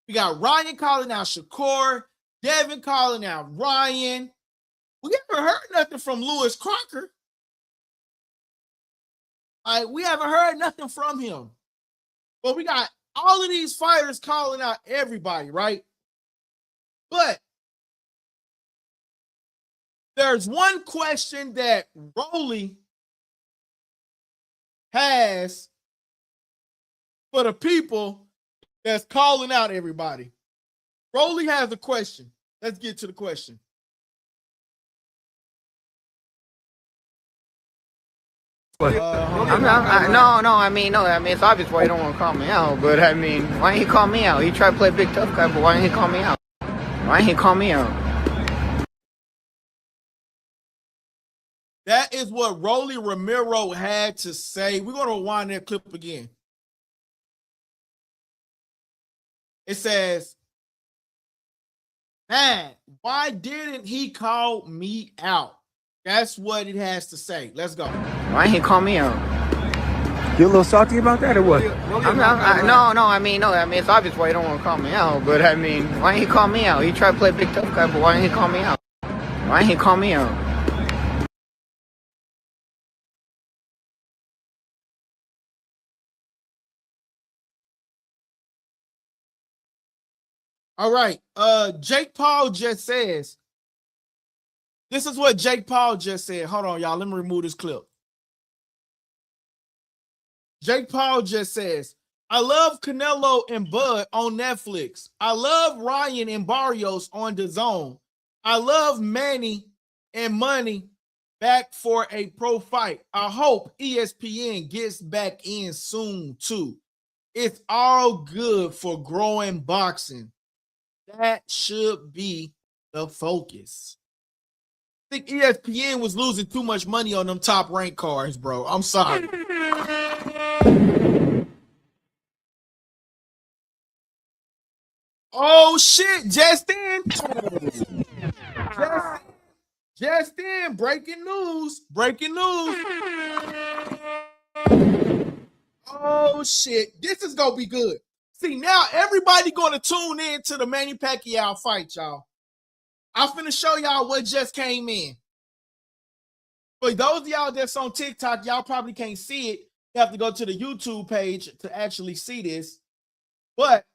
We got Ryan calling out Shakur, Devin calling out Ryan. We haven't heard nothing from Lewis Crocker. We haven't heard nothing from him. But we got all of these fighters calling out everybody, right? But there's one question that Rolly has for the people that's calling out everybody. Rolly has a question. Let's get to the question. I mean, it's obvious why you don't want to call me out, but I mean, why didn't he call me out? He tried to play big tough guy, but why didn't he call me out? Why didn't he call me out? That is what Rolly Ramiro had to say. We're going to rewind that clip again. It says, man, why didn't he call me out? That's what it has to say. Let's go. Why didn't he call me out? You a little salty about that or what? I mean, it's obvious why you don't want to call me out, but I mean, why didn't he call me out? He tried to play big tough guy, but why didn't he call me out? Why didn't he call me out? All right. Jake Paul just says, this is what Jake Paul just said. Hold on, y'all. Let me remove this clip. Jake Paul just says, I love Canelo and Bud on Netflix. I love Ryan and Barrios on Dazn. I love Manny and Money back for a pro fight. I hope ESPN gets back in soon too. It's all good for growing boxing. That should be the focus. I think ESPN was losing too much money on them top rank cards, bro. I'm sorry. Oh shit, Justin. Justin, breaking news. Breaking news. Oh shit. This is gonna be good. See, now everybody gonna tune in to the Manny Pacquiao fight, y'all. I'm finna show y'all what just came in. For those of y'all that's on TikTok, y'all probably can't see it. You have to go to the YouTube page to actually see this. But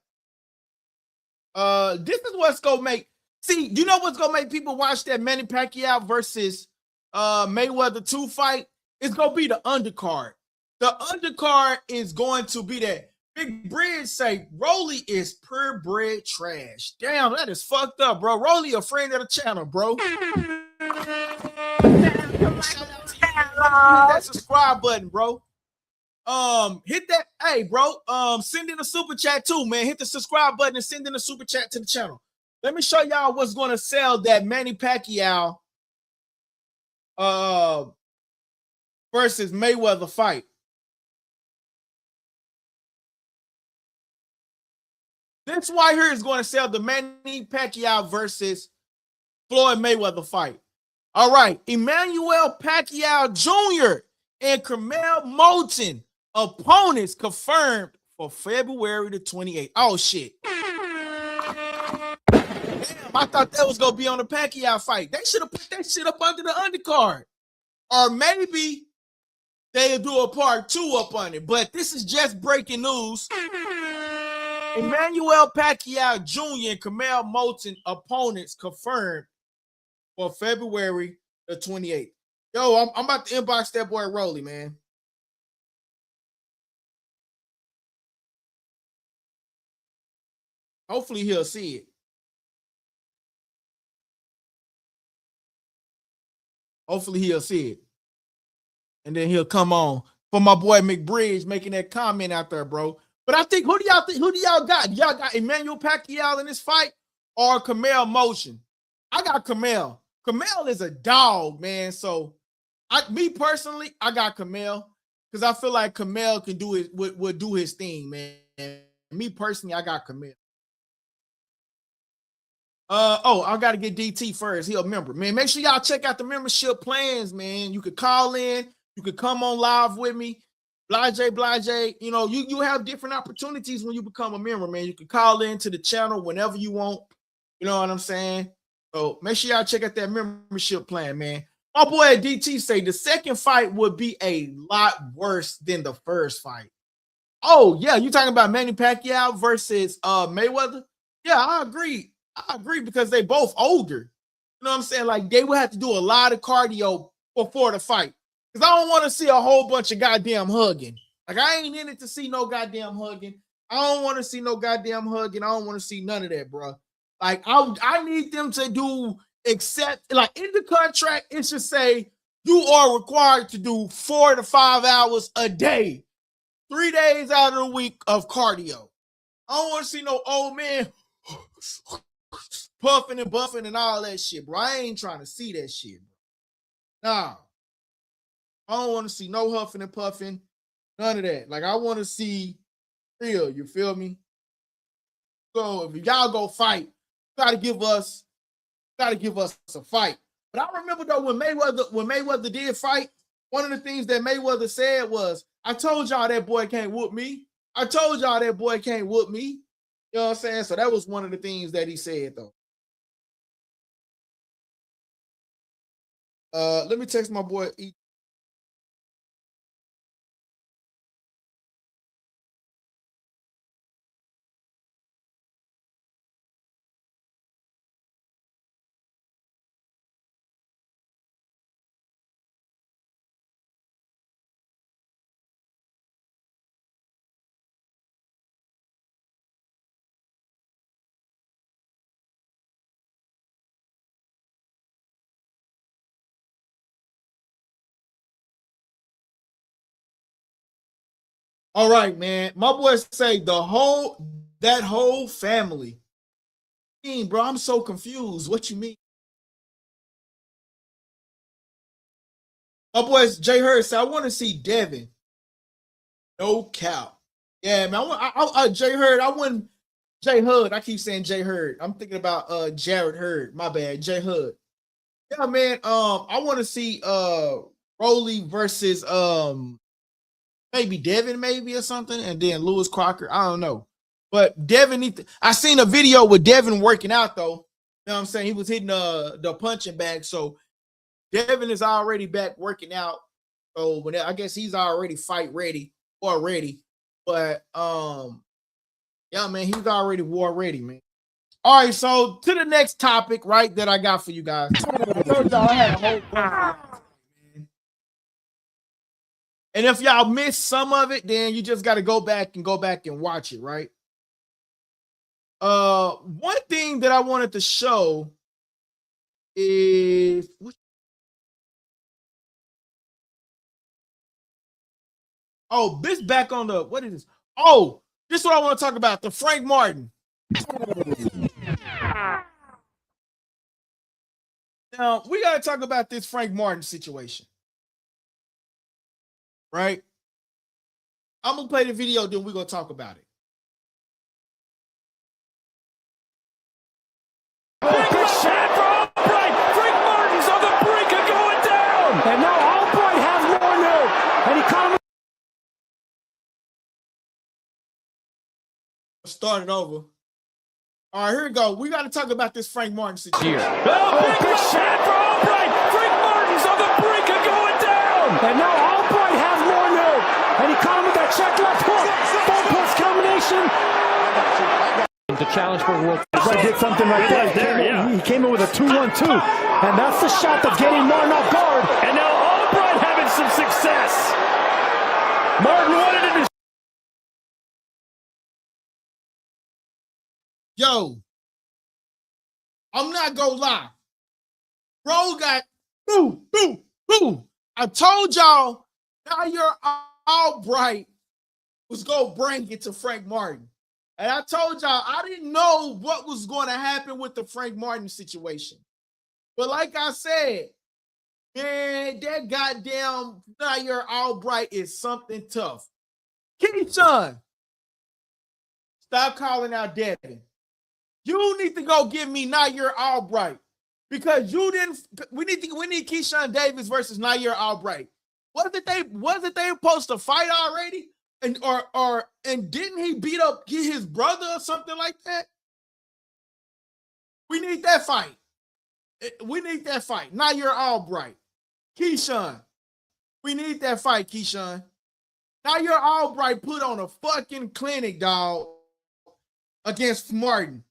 this is what's gonna make. See, you know what's gonna make people watch that Manny Pacquiao versus Mayweather 2 fight? It's gonna be the undercard. The undercard is going to be that. Big Bridge say Rolly is purebred trash. Damn, that is fucked up, bro. Rolly a friend of the channel, bro. Hit that subscribe button, bro. Hit that. Hey, bro. Send in a super chat too, man. Hit the subscribe button and send in a super chat to the channel. Let me show y'all what's going to sell that Manny Pacquiao versus Mayweather fight. This right here is going to sell the Manny Pacquiao versus Floyd Mayweather fight. All right, Emmanuel Pacquiao Jr. and Carmel Moulton opponents confirmed for February the 28th. Oh shit. Damn, I thought that was gonna be on the Pacquiao fight. They should have put that shit up under the undercard. Or maybe they'll do a part 2 up on it. But this is just breaking news. Emmanuel Pacquiao Jr. and Carmel Moulton opponents confirmed for February the 28th. Yo, I'm about to inbox that boy Rolly, man. Hopefully he'll see it. Hopefully he'll see it. And then he'll come on. For my boy McBridge making that comment out there, bro. But I think, who do y'all got? Y'all got Emmanuel Pacquiao in this fight or Carmel Moulton? I got Carmel. Carmel is a dog, man. So me personally, I got Carmel because I feel like Carmel can do it, would do his thing, man. Me personally, I got Carmel. I gotta get DT first. He'll member, man. Make sure y'all check out the membership plans, man. You could call in, you could come on live with me. Blase. You know, you have different opportunities when you become a member, man. You can call in to the channel whenever you want. You know what I'm saying? So make sure y'all check out that membership plan, man. My boy DT say the second fight would be a lot worse than the first fight. Oh, yeah, you talking about Manny Pacquiao versus Mayweather? Yeah, I agree. I agree because they both older. You know what I'm saying? Like, they would have to do a lot of cardio before the fight. Because I don't want to see a whole bunch of goddamn hugging. Like, I ain't in it to see no goddamn hugging. I don't want to see no goddamn hugging. I don't want to see none of that, bro. Like, I need them to do, except, like, in the contract, it should say you are required to do 4 to 5 hours a day, 3 days out of the week of cardio. I don't want to see no old man puffing and buffing and all that shit, bro. I ain't trying to see that shit, bro. Nah. I don't want to see no huffing and puffing, none of that. Like, I want to see real, you feel me? So if y'all go fight, gotta give us a fight. But I remember though when Mayweather did fight, one of the things that Mayweather said was, I told y'all that boy can't whoop me. I told y'all that boy can't whoop me. You know what I'm saying? So that was one of the things that he said though. Let me text my boy All right, man. My boys say that whole family. Bro, I'm so confused. What you mean? My boys, Jay Hurd said, I want to see Devin. No cap. Yeah, man. Jay Hurd, I wouldn't. Jay Hud. I keep saying Jay Hurd. I'm thinking about Jared Hurd. My bad. Jay Hud. Yeah, man. I want to see Rolly versus maybe Devin, maybe or something, and then Lewis Crocker. I don't know. But Devin I seen a video with Devin working out though. You know what I'm saying? He was hitting the punching bag. So Devin is already back working out. So I guess he's already fight ready already. But yeah, man, he's already war ready, man. All right, so to the next topic, right, that I got for you guys. And if y'all missed some of it, then you just got to go back and watch it, right? One thing that I wanted to show is this back on the what is this? Oh, this is what I want to talk about. The Frank Martin. Now we got to talk about this Frank Martin situation, right? I'm gonna play the video, then we're gonna talk about it. Big shot for Albright. Frank Martin's on the brink of going down. And now Albright has more nerve. And he caught him. Start it over. All right, here we go. We got to talk about this Frank Martin situation. Big shot for Albright. Frank Martin's on the brink of going down. And now Albright has more nerve. And he caught him with that check left hook. Both plus combination. The challenge for world. Right, did something right there. He came in with a 2-1-2. And that's the shot that's getting Martin off guard. And now Albright having some success. Martin wanted it to. Yo, I'm not gonna lie. Bro got boo. I told y'all now you're Albright was gonna bring it to Frank Martin. And I told y'all I didn't know what was going to happen with the Frank Martin situation. But like I said, man, that goddamn Nair Albright is something tough. Keyshawn, stop calling out Devin. You need to go give me Nair Albright because you didn't. We need Keyshawn Davis versus Nair Albright. Wasn't they supposed to fight already? And didn't he get his brother or something like that? We need that fight. Nair Albright, Keyshawn. We need that fight, Keyshawn. Nair Albright put on a fucking clinic, dog, against Martin.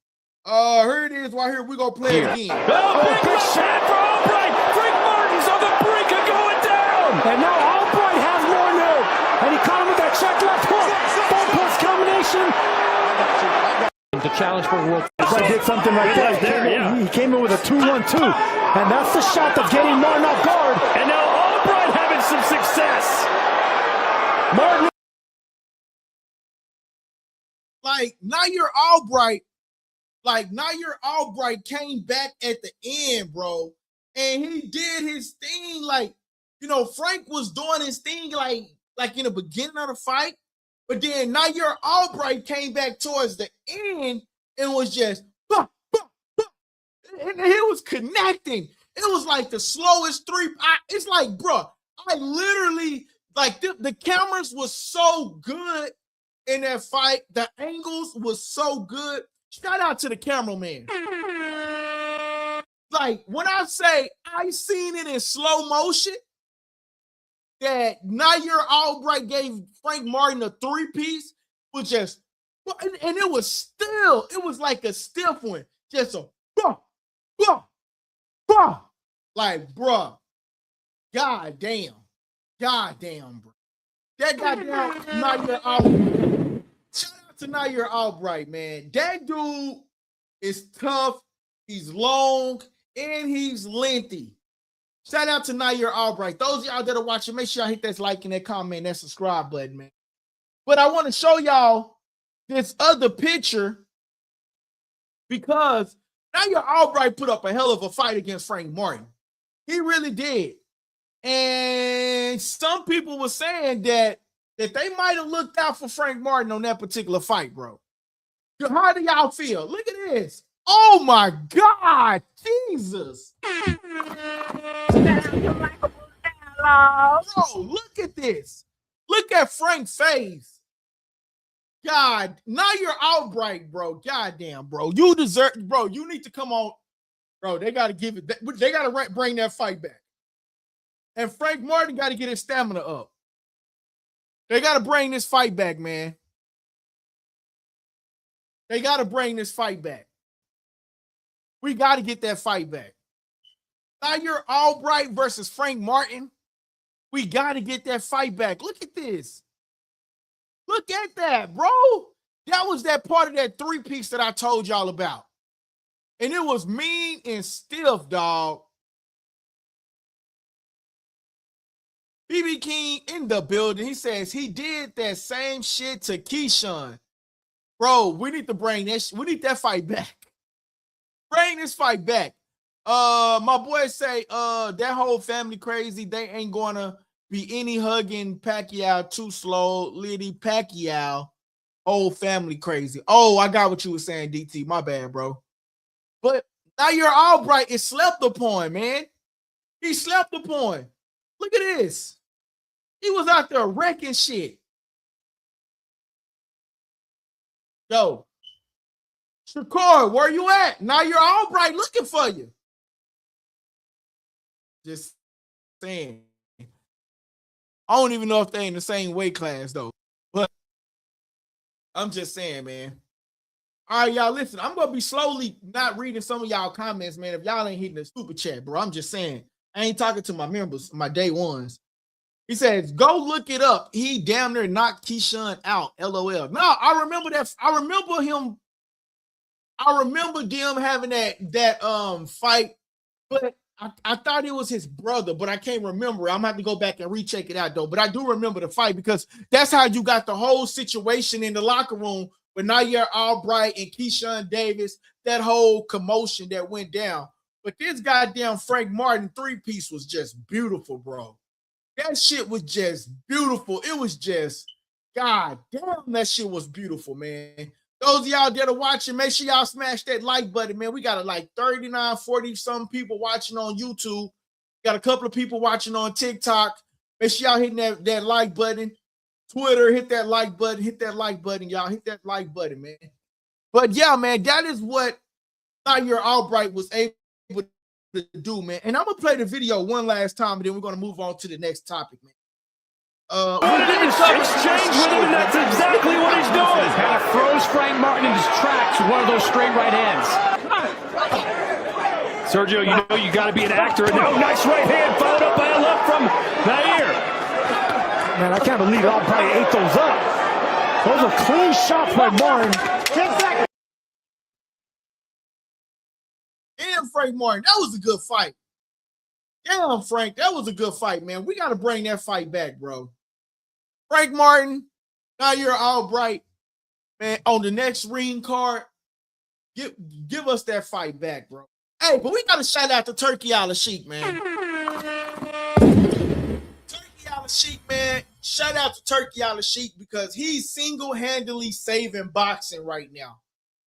Here it is right here. We're going to play it again. Big shot for Albright. Frank Martin's on the brink of going down. And now Albright has more nerve. And he caught him with that check left hook. Both plus combination. The challenge for world. Right, did something right there. He came in with a 2-1-2. And that's the shot that's getting Martin off guard. And now Albright having some success. Martin. Like Nair Albright came back at the end, bro. And he did his thing. Like, you know, Frank was doing his thing like in the beginning of the fight. But then Nair Albright came back towards the end and was just, and he was connecting. It was like the slowest three. It's like, bro, I literally, like the cameras was so good in that fight. The angles was so good. Shout out to the cameraman. Like, when I say I seen it in slow motion, that Nair Albright gave Frank Martin a 3-piece was just, and it was like a stiff one. Just a, like, bro, goddamn, bro. That goddamn Nair Albright. Shout out to Nair Albright, man. That dude is tough. He's long and he's lengthy. Shout out to Nair Albright. Those of y'all that are watching, make sure y'all hit that like and that comment and that subscribe button, man. But I want to show y'all this other picture because Nair Albright put up a hell of a fight against Frank Martin. He really did. And some people were saying that they might have looked out for Frank Martin on that particular fight, bro. How do y'all feel? Look at this. Oh my God, Jesus. Bro, look at this. Look at Frank's face. God, now you're Albright, bro. Goddamn, bro. You deserve, bro. You need to come on, bro. They got to give it. They got to bring that fight back. And Frank Martin got to get his stamina up. They got to bring this fight back, man. They got to bring this fight back. We got to get that fight back. Now you're Albright versus Frank Martin. We got to get that fight back. Look at this. Look at that, bro. That was that part of that three-piece that I told y'all about. And it was mean and stiff, dog. BB King in the building. He says he did that same shit to Keyshawn. Bro, we need to bring that. We need that fight back. Bring this fight back. My boy say, that whole family crazy. They ain't gonna be any hugging Pacquiao too slow. Liddy Pacquiao, whole family crazy. Oh, I got what you were saying, DT. My bad, bro. But now you're Albright. It slept upon, man. He slept upon. Look at this. He was out there wrecking shit. Yo, Shakur, where you at? Now you're Albright looking for you. Just saying. I don't even know if they in the same weight class, though. But I'm just saying, man. All right, y'all, listen. I'm going to be slowly not reading some of y'all comments, man. If y'all ain't hitting the super chat, bro, I'm just saying. I ain't talking to my members, my day ones. He says, go look it up. He damn near knocked Keyshawn out. LOL. No, I remember that. I remember him. I remember them having that fight, but I thought it was his brother, but I can't remember. I'm gonna have to go back and recheck it out though. But I do remember the fight because that's how you got the whole situation in the locker room with Nair Albright and Keyshawn Davis, that whole commotion that went down. But this goddamn Frank Martin three-piece was just beautiful, bro. That shit was just beautiful. It was just, God damn, that shit was beautiful, man. Those of y'all that are watching, make sure y'all smash that like button, man. We got like 39, 40-some people watching on YouTube. Got a couple of people watching on TikTok. Make sure y'all hitting that like button. Twitter, hit that like button. Hit that like button, y'all. Hit that like button, man. But yeah, man, that is what Nair Albright was able to do, man. And I'm gonna play the video one last time, and then we're gonna move on to the next topic, man. Exchange with him, and that's exactly what he's doing. Kind of throws Frank Martin in his tracks with one of those straight right hands. Sergio, you know you got to be an actor. And now, nice right hand followed up by a left from Nair. Man, I can't believe Albright ate those up. Those are clean shots by Martin. Damn, Frank Martin, that was a good fight. Damn, Frank, that was a good fight, man. We got to bring that fight back, bro. Frank Martin, Nair Albright, man, on the next ring card, give us that fight back, bro. Hey, but we got to shout out to Turkey Al-Sheikh, man. Turkey Al-Sheikh, man. Shout out to Turkey Al-Sheikh because he's single-handedly saving boxing right now.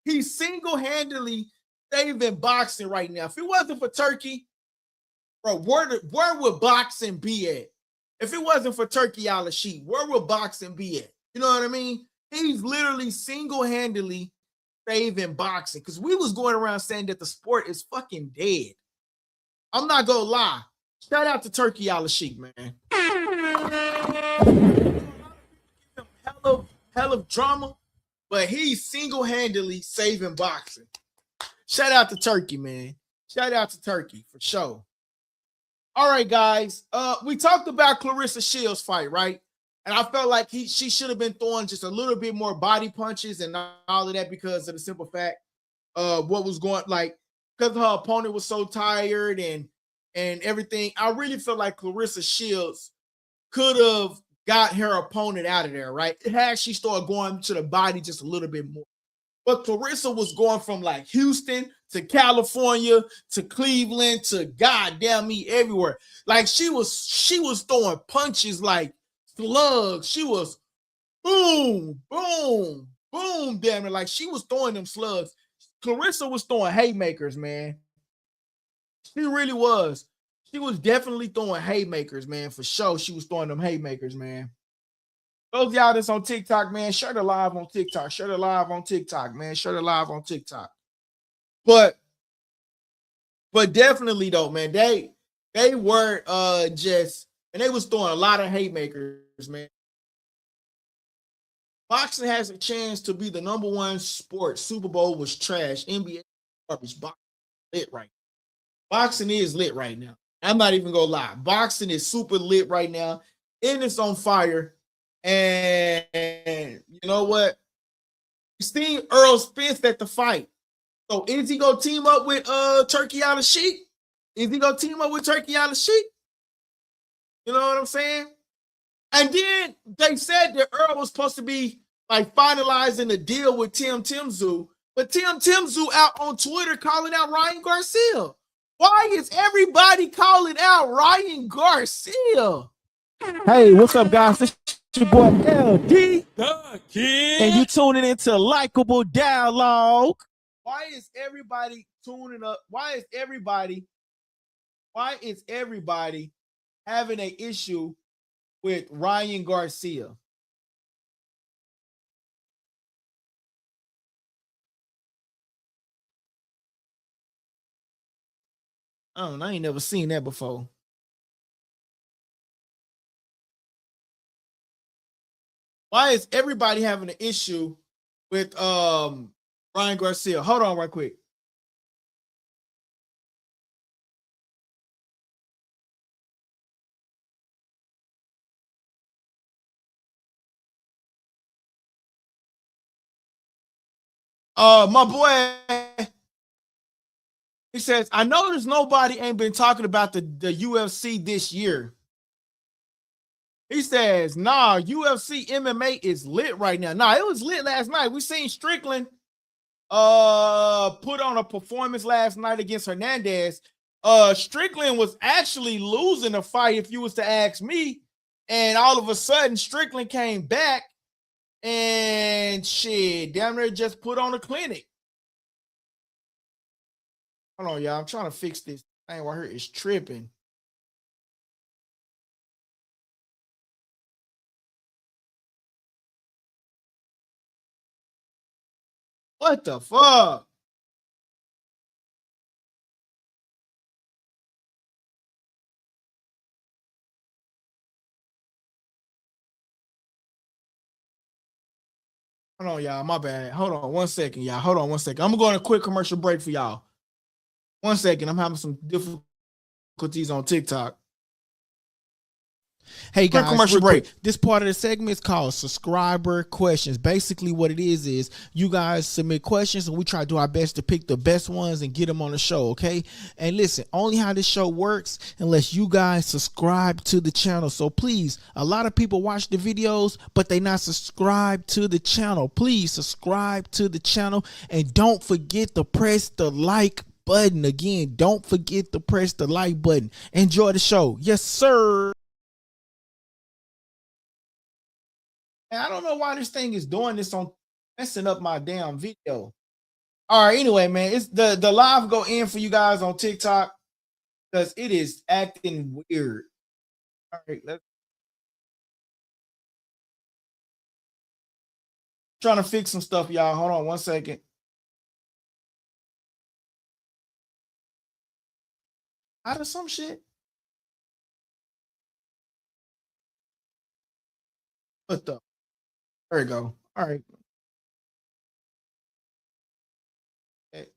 He's single-handedly saving boxing right now. If it wasn't for Turkey, bro, where would boxing be at? If it wasn't for Turkey Al-Sheikh, where would boxing be at? You know what I mean? He's literally single-handedly saving boxing because we was going around saying that the sport is fucking dead. I'm not gonna lie. Shout out to Turkey Al-Sheikh, man. Hell of drama, but he's single-handedly saving boxing. Shout out to Turkey, man. Shout out to Turkey for sure. All right, guys. We talked about Claressa Shields' fight, right? And I felt like she should have been throwing just a little bit more body punches and all of that because of the simple fact of what was going, like, because her opponent was so tired and everything. I really felt like Claressa Shields could have got her opponent out of there, right? It had she started going to the body just a little bit more. But Clarissa was going from like Houston to California to Cleveland to goddamn me everywhere. Like she was throwing punches like slugs. She was boom, boom, boom, damn it. Like she was throwing them slugs. Clarissa was throwing haymakers, man. She really was. She was definitely throwing haymakers, man, for sure. She was throwing them haymakers, man. Those of y'all that's on TikTok, man, share the live on TikTok. Share the live on TikTok, man. Share the live on TikTok. But definitely though, man, they were just, and they was throwing a lot of haymakers, man. Boxing has a chance to be the #1 sport. Super Bowl was trash. NBA garbage. Boxing lit right now. Boxing is lit right now. I'm not even gonna lie. Boxing is super lit right now, and it's on fire. And you know what? You seen Earl Spence at the fight. So is he gonna team up with Turkey Out of Sheep? Is he gonna team up with Turkey Out of Sheep? You know what I'm saying? And then they said that Earl was supposed to be like finalizing the deal with Tim Tszyu, but Tim Tszyu out on Twitter calling out Ryan Garcia. Why is everybody calling out Ryan Garcia? Hey, what's up, guys? This is your boy LD, the Kid, and you tuning into Likable Dialogue. Why is everybody tuning up? Why is everybody having an issue with Ryan Garcia? I don't know. I ain't never seen that before. Why is everybody having an issue with Ryan Garcia? Hold on right quick. My boy, he says, I noticed nobody ain't been talking about the UFC this year. He says, nah, UFC MMA is lit right now. Nah, it was lit last night. We seen Strickland put on a performance last night against Hernandez. Strickland was actually losing a fight, if you was to ask me. And all of a sudden, Strickland came back and shit, damn near just put on a clinic. Hold on, y'all. I'm trying to fix this thing right here. It's tripping. What the fuck? Hold on, y'all. My bad. Hold on 1 second, y'all. Hold on 1 second. I'm going to go on a quick commercial break for y'all. 1 second. I'm having some difficulties on TikTok. Hey guys, commercial break. This part of the segment is called subscriber questions. Basically what it is you guys submit questions and we try to do our best to pick the best ones and get them on the show, okay? And listen, only how this show works unless you guys subscribe to the channel. So please, a lot of people watch the videos but they not subscribed to the channel. Please subscribe to the channel and don't forget to press the like button. Again, don't forget to press the like button. Enjoy the show. Yes, sir. And I don't know why this thing is doing this on messing up my damn video. All right, anyway, man, it's the live go in for you guys on TikTok because it is acting weird. All right, let's trying to fix some stuff, y'all. Hold on 1 second. Out of some shit. What the? There we go. All right. Okay.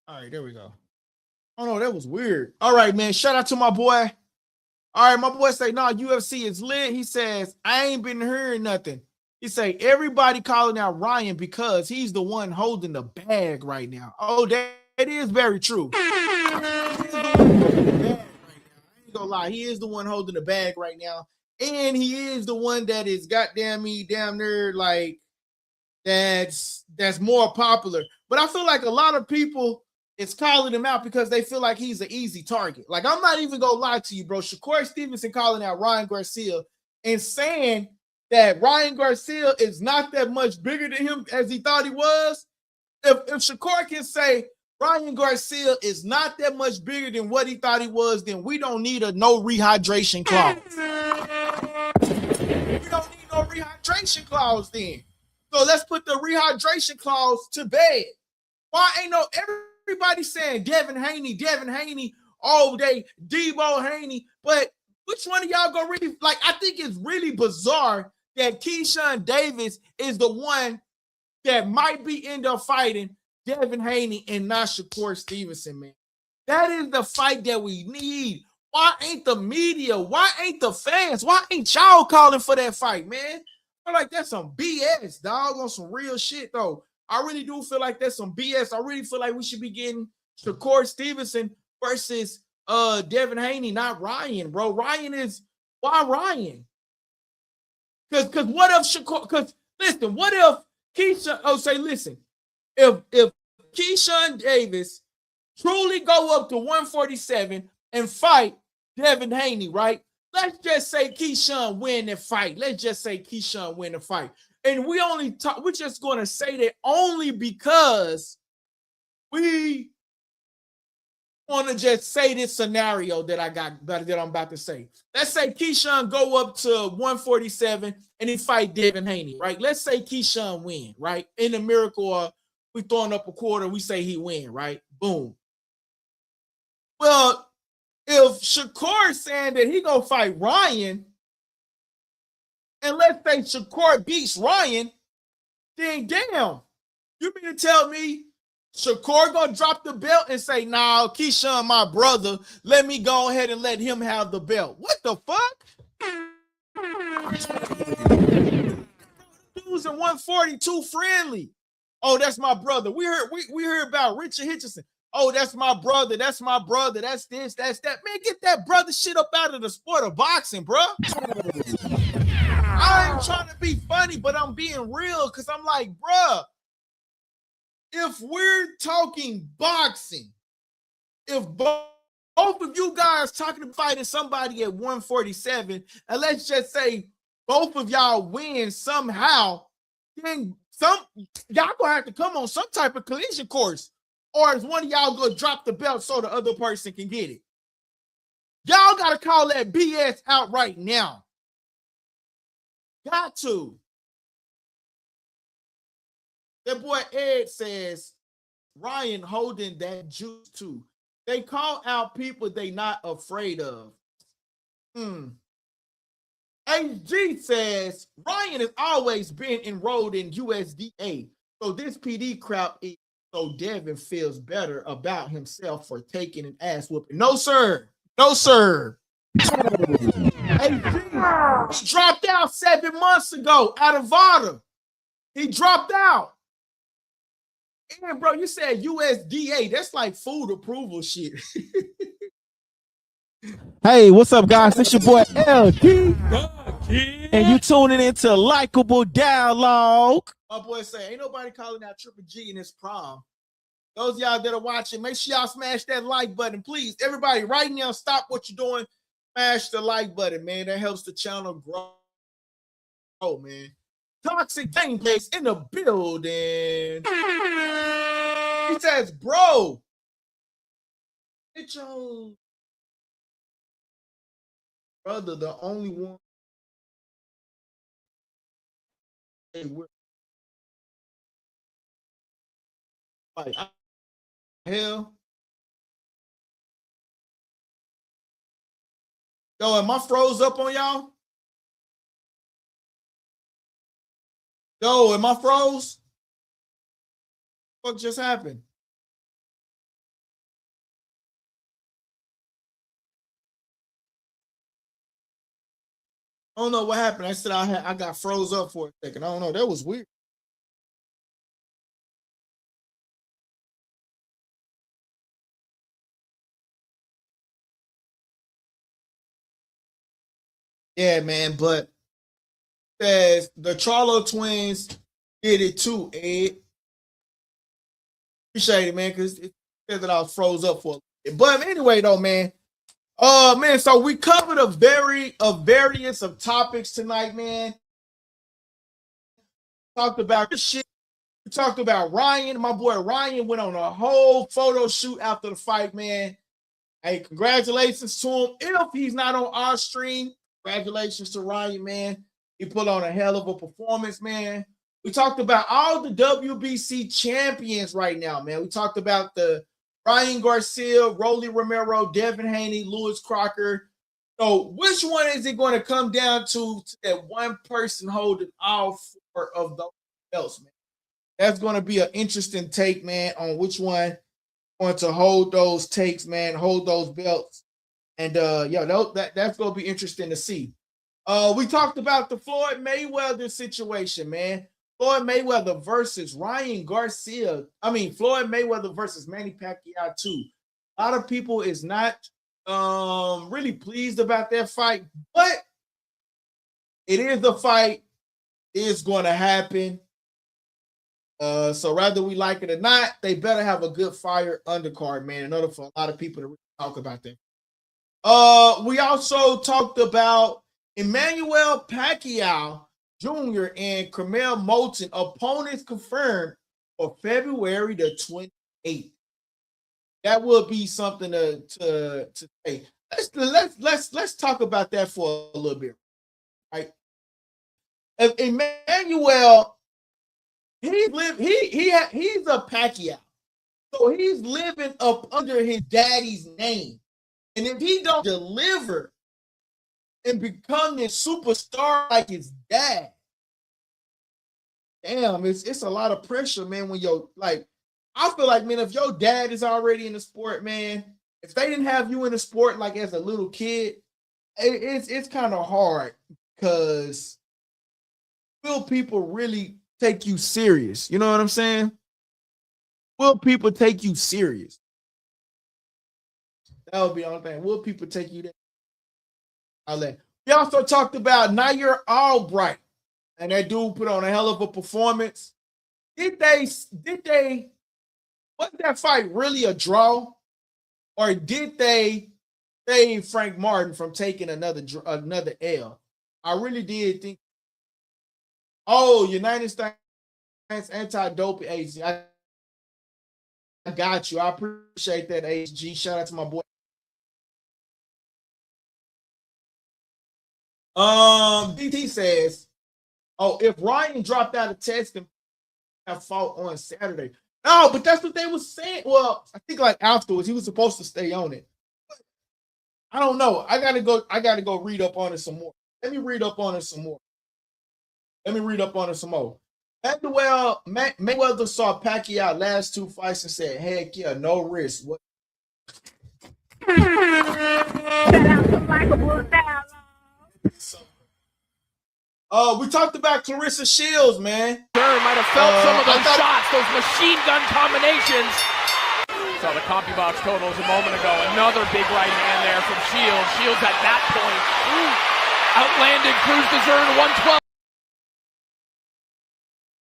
All right, there we go. Oh no, that was weird. All right, man. Shout out to my boy. All right, my boy say, nah, UFC is lit. He says, I ain't been hearing nothing. He say everybody calling out Ryan because he's the one holding the bag right now. Oh, that is very true. He is the one holding the bag right now. I ain't gonna lie, he is the one holding the bag right now, and he is the one that is goddamn me damn near like that's more popular. But I feel like a lot of people is calling him out because they feel like he's an easy target. Like, I'm not even gonna lie to you, bro. Shakur Stevenson calling out Ryan Garcia and saying that Ryan Garcia is not that much bigger than him as he thought he was. If Shakur can say Ryan Garcia is not that much bigger than what he thought he was, then we don't need a no rehydration clause. We don't need no rehydration clause then. So let's put the rehydration clause to bed. Why ain't no everybody saying Devin Haney all day, Debo Haney, but which one of y'all go really like? I think it's really bizarre that Keyshawn Davis is the one that might be end up fighting Devin Haney and not Shakur Stevenson, man. That is the fight that we need. Why ain't the media? Why ain't the fans? Why ain't y'all calling for that fight, man? I feel like that's some BS, dog, on some real shit, though. I really do feel like that's some BS. I really feel like we should be getting Shakur Stevenson versus Devin Haney, not Ryan, bro. Why Ryan? Because what if Shakur, because listen, what if Keyshawn, listen, if Keyshawn Davis truly go up to 147 and fight Devin Haney, right? Let's just say Keyshawn win the fight. Let's just say Keyshawn win the fight. And we're just going to say that only because we want to just say this scenario that I'm about to say. Let's say Keyshawn go up to 147 and he fight Devin Haney, right? Let's say Keyshawn win, right? In the miracle, we throwing up a quarter, we say he win, right? Boom. Well, if Shakur is saying that he gonna fight Ryan, and let's say Shakur beats Ryan, then damn, you mean to tell me Shakur gonna drop the belt and say, "Nah, Keyshawn, my brother, let me go ahead and let him have the belt"? What the fuck? Dudes in 142 friendly. Oh, that's my brother. We heard about Richard Hitchison. Oh, that's my brother. That's my brother. That's this. That's that. Man, get that brother shit up out of the sport of boxing, bro. I ain't trying to be funny, but I'm being real because I'm like, bro, if we're talking boxing, if both of you guys talking about fighting somebody at 147, and let's just say both of y'all win somehow, then y'all gonna have to come on some type of collision course. Or is one of y'all gonna drop the belt so the other person can get it? Y'all gotta call that BS out right now. Got to. That boy Ed says Ryan holding that juice too. They call out people they not afraid of. HG says Ryan has always been enrolled in USDA. So this PD crowd is so Devin feels better about himself for taking an ass whooping. No, sir. No, sir. HG, he dropped out 7 months ago out of VADA. He dropped out. And bro, you said USDA. That's like food approval shit. Hey, what's up, guys? It's your boy LG. And you tuning into Likable Dialogue. My boy say, ain't nobody calling out Triple G in his prom. Those of y'all that are watching, make sure y'all smash that like button, please. Everybody right now, stop what you're doing. Smash the like button, man. That helps the channel grow. Oh, man. Toxic Gameplays in the building. He says, bro, it's your brother, the only one. Like, hell. Yo, am I froze up on y'all? Yo, am I froze? What just happened? I don't know what happened. I said I got froze up for a second. I don't know. That was weird. Yeah, man. But says the Charlo twins did it too, Ed. Appreciate it, man, because it said that I was froze up for a bit. But anyway, though, man. Man, so we covered a various of topics tonight, man. Talked about shit. We talked about Ryan. My boy Ryan went on a whole photo shoot after the fight, man. Hey, congratulations to him. If he's not on our stream, congratulations to Ryan, man. He put on a hell of a performance, man. We talked about all the WBC champions right now, man. We talked about the Ryan Garcia, Rolly Romero, Devin Haney, Lewis Crocker. So which one is it going to come down to that one person holding all four of those belts, man? That's going to be an interesting take, man, on which one going to hold those takes, man, hold those belts. And that's going to be interesting to see. We talked about the Floyd Mayweather situation, man. Floyd Mayweather versus Ryan Garcia. Floyd Mayweather versus Manny Pacquiao too. A lot of people is not really pleased about that fight, but it is a fight. It's going to happen. So whether we like it or not, they better have a good fire undercard, man, in order for a lot of people to really talk about that. We also talked about Emmanuel Pacquiao Jr. and Carmel Moulton, opponents confirmed for February the 28th. That will be something to say. Let's talk about that for a little bit, right? Emmanuel, he's a Pacquiao, so he's living up under his daddy's name, and if he don't deliver and become this superstar like his dad, damn, it's a lot of pressure, man. When I feel like, man, if your dad is already in the sport, man, if they didn't have you in the sport like as a little kid, it's kind of hard, because will people really take you serious? You know what I'm saying? Will people take you serious? That would be the only thing. Will people take you there? We also talked about Nair Albright, and that dude put on a hell of a performance. Was that fight really a draw, or did they save Frank Martin from taking another L? I really did think. Oh, United States Anti-Doping Agency. I got you. I appreciate that, HG. Shout out to my boy. DT says, if Ryan dropped out of testing, have fought on Saturday. No, but that's what they was saying. Well, I think like afterwards, he was supposed to stay on it. I don't know. I gotta go read up on it some more. Let me read up on it some more. Mayweather saw Pacquiao last two fights and said, heck yeah, no risk. What? We talked about Clarissa Shields, man. Sure, might have felt some of those shots, those machine gun combinations. Saw the CompuBox totals a moment ago. Another big right hand there from Shields. Shields at that point outlanded Cruz Dazn 112.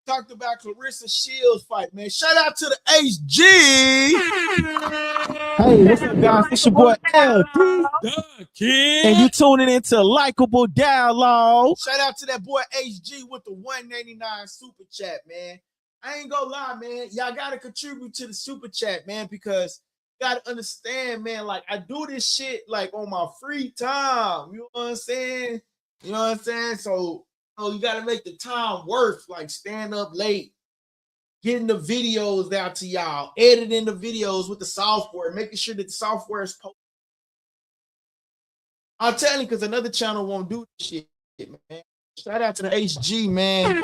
Talked about Clarissa Shields fight, man. Shout out to the HG. Hey, what's up, guys? It's your boy LD, the Kid, and you tuning into Likable Dialogue. Shout out to that boy HG with the $1.99 super chat, man. I ain't gonna lie, man. Y'all gotta contribute to the super chat, man, because you gotta understand, man. Like, I do this shit like on my free time. You know what I'm saying? So you got to make the time worth, like stand up late, getting the videos out to y'all, editing the videos with the software, making sure that the software is posted. I'll tell you, because another channel won't do this shit, man. Shout out to the HG, man.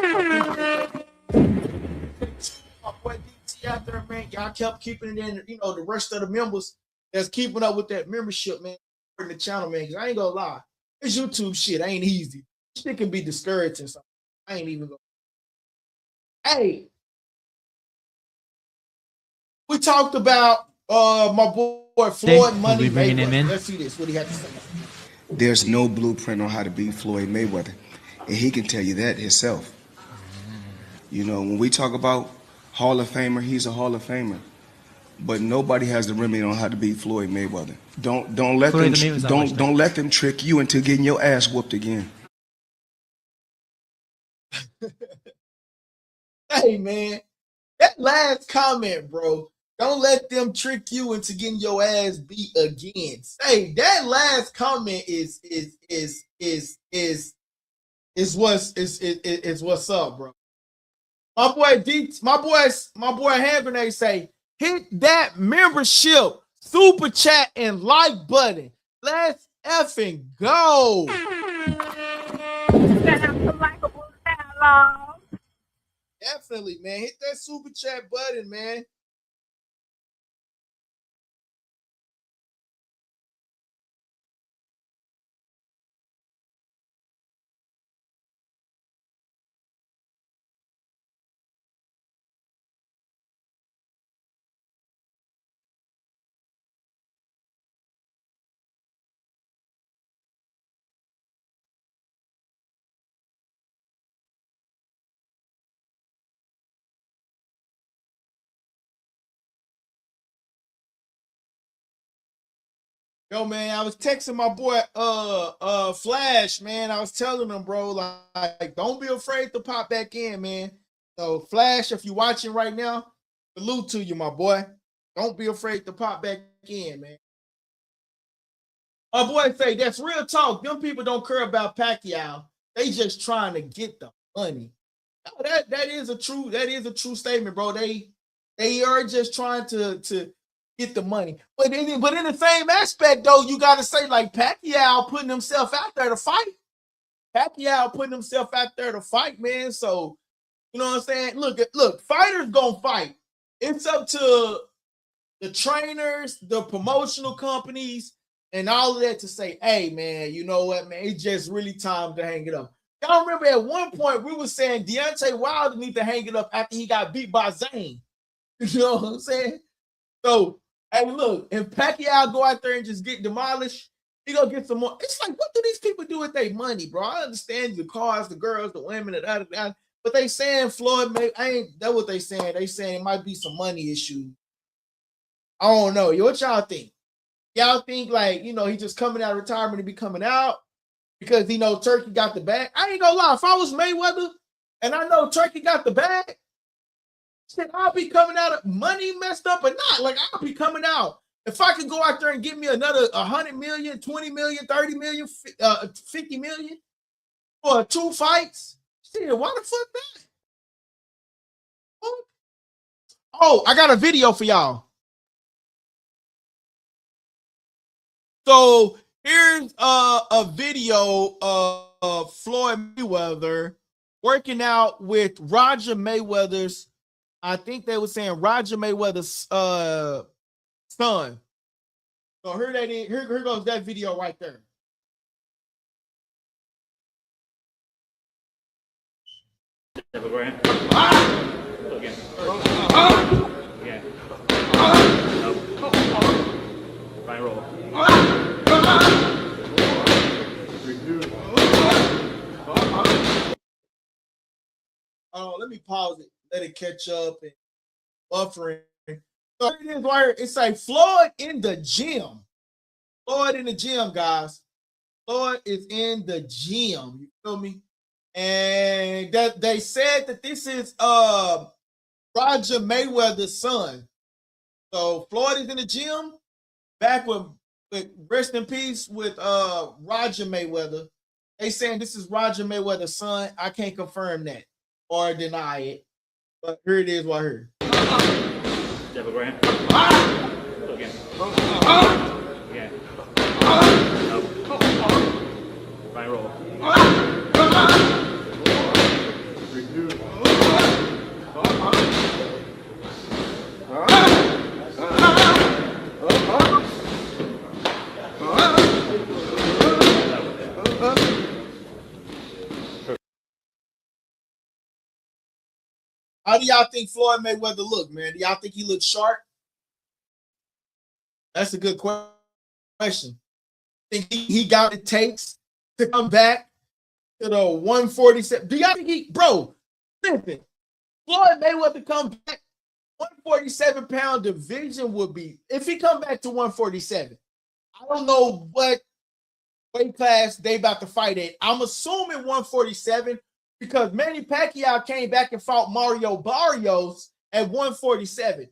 My boy DT out there, man. Y'all kept keeping it in, the rest of the members that's keeping up with that membership, man, in the channel, man. Because I ain't gonna lie, this YouTube shit ain't easy. Shit can be discouraging. So I ain't even going. Hey, we talked about my boy Floyd Money Mayweather. Let's see this. What he had to say. There's no blueprint on how to beat Floyd Mayweather, and he can tell you that himself. You know, when we talk about Hall of Famer, he's a Hall of Famer. But nobody has the remedy on how to beat Floyd Mayweather. Don't let them trick you into getting your ass whooped again. Hey man, that last comment, bro. Don't let them trick you into getting your ass beat again. Say that last comment is what's up, bro. My boy Hand Grenade say, hit that membership, super chat, and like button. Let's effing go. Likable Dialogue. Definitely, man. Hit that super chat button, man. Yo, man, I was texting my boy Flash, man. I was telling him, bro, like, don't be afraid to pop back in, man. So, Flash, if you're watching right now, salute to you, my boy. Don't be afraid to pop back in, man. My boy say, that's real talk. Them people don't care about Pacquiao. They just trying to get the money. Oh, that is a true statement, bro. They are just trying to get the money. But in the same aspect, though, you got to say, like, Pacquiao putting himself out there to fight. Pacquiao putting himself out there to fight, man. So, you know what I'm saying? Look, fighters gonna fight. It's up to the trainers, the promotional companies, and all of that to say, hey, man, you know what, man? It's just really time to hang it up. Y'all remember at one point we were saying Deontay Wilder need to hang it up after he got beat by Dazn. You know what I'm saying? So, hey, look, if Pacquiao go out there and just get demolished, he gonna get some more. It's like, what do these people do with their money, bro? I understand the cars, the girls, the women, and that, but they saying Floyd that's what they saying. They saying it might be some money issue. I don't know. What y'all think? Y'all think, like, you know, he just coming out of retirement and be coming out because, you know, Turkey got the bag? I ain't gonna lie. If I was Mayweather and I know Turkey got the bag, shit, I'll be coming out of money messed up or not. Like, I'll be coming out. If I could go out there and give me another 100 million, 20 million, 30 million, 50 million for 2 fights, shit, why the fuck that? Oh, I got a video for y'all. So here's a video of Floyd Mayweather working out with Roger Mayweather's, I think they were saying Roger Mayweather's son. So here that is. Here goes that video right there. Again. Fine roll. Oh, let me pause it. Let it catch up and buffering. So it is right here. It's like Floyd in the gym. Floyd in the gym, guys. Floyd is in the gym. You feel me? And that they said that this is Roger Mayweather's son. So Floyd is in the gym, back with rest in peace with Roger Mayweather. They saying this is Roger Mayweather's son. I can't confirm that or deny it, but here it is right here. Devin Haney. Again. Again. Fine roll. How do y'all think Floyd Mayweather look, man? Do y'all think he looks sharp? That's a good question. Think he got what it takes to come back to the 147? Do y'all think bro, listen, Floyd Mayweather come back, 147-pound division would be, if he come back to 147, I don't know what weight class they about to fight at. I'm assuming 147 because Manny Pacquiao came back and fought Mario Barrios at 147.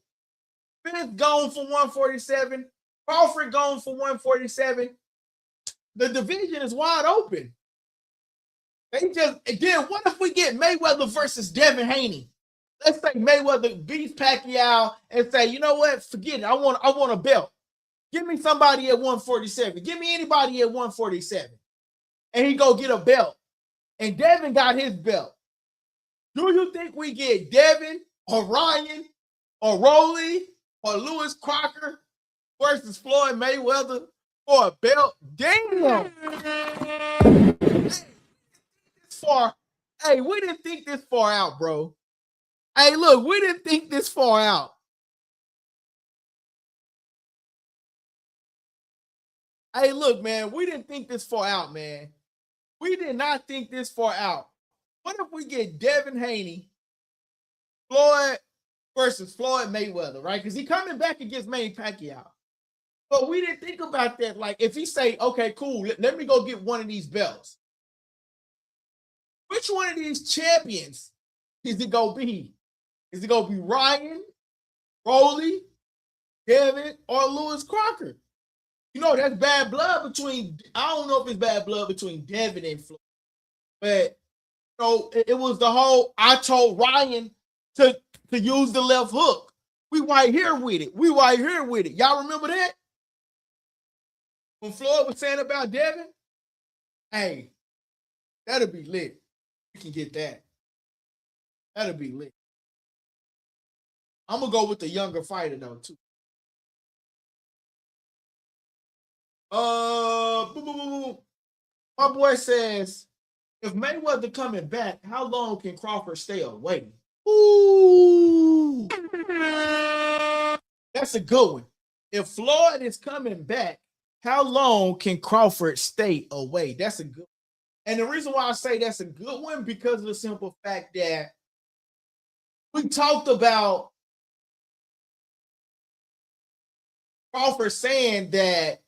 Smith gone for 147. Crawford gone for 147. The division is wide open. They just, again, what if we get Mayweather versus Devin Haney? Let's say Mayweather beats Pacquiao and say, you know what? Forget it. I want a belt. Give me somebody at 147. Give me anybody at 147. And he go get a belt. And Devin got his belt. Do you think we get Devin or Ryan or Rolly or Lewis Crocker versus Floyd Mayweather for a belt? Damn. Hey, we didn't think this far out, bro. Hey, look, we didn't think this far out. Hey, look, man, we didn't think this far out, man. We did not think this far out. What if we get Devin Haney, Floyd versus Floyd Mayweather, right? Because he's coming back against Manny Pacquiao. But we didn't think about that. Like, if he say, okay, cool, let me go get one of these belts. Which one of these champions is it going to be? Is it going to be Ryan, Rolly, Devin, or Lewis Crocker? You know, that's bad blood between, I don't know if it's bad blood between Devin and Floyd. But, you know, it was the whole, I told Ryan to use the left hook. We right here with it. We right here with it. Y'all remember that? When Floyd was saying about Devin? Hey, that'll be lit. We can get that. That'll be lit. I'm going to go with the younger fighter, though, too. My boy says, if Mayweather coming back, how long can Crawford stay away? Ooh. That's a good one. If Floyd is coming back, how long can Crawford stay away? That's a good one. And the reason why I say that's a good one, because of the simple fact that we talked about Crawford saying that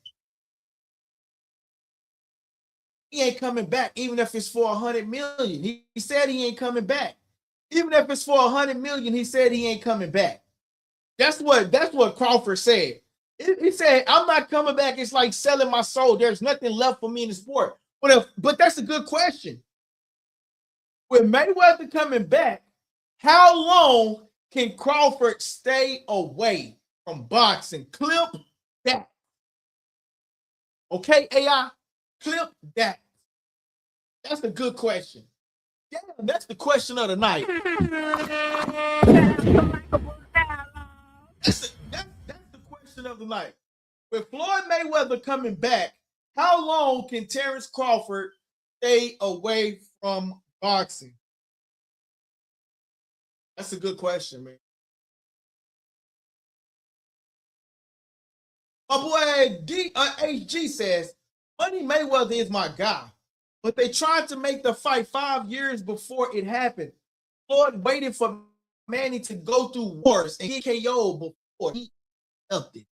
he ain't coming back, even if it's for $100 million. He said he ain't coming back. Even if it's for $100 million, he said he ain't coming back. That's what Crawford said. He said, I'm not coming back. It's like selling my soul. There's nothing left for me in the sport. But that's a good question. With Mayweather coming back, how long can Crawford stay away from boxing? Clip that. Okay, AI? Clip that. That's a good question. Yeah, that's the question of the night. That's the question of the night. With Floyd Mayweather coming back, how long can Terrence Crawford stay away from boxing? That's a good question, man. My boy HG says, Money Mayweather is my guy, but they tried to make the fight 5 years before it happened. Floyd waited for Manny to go through wars and get KO'd before he upped it.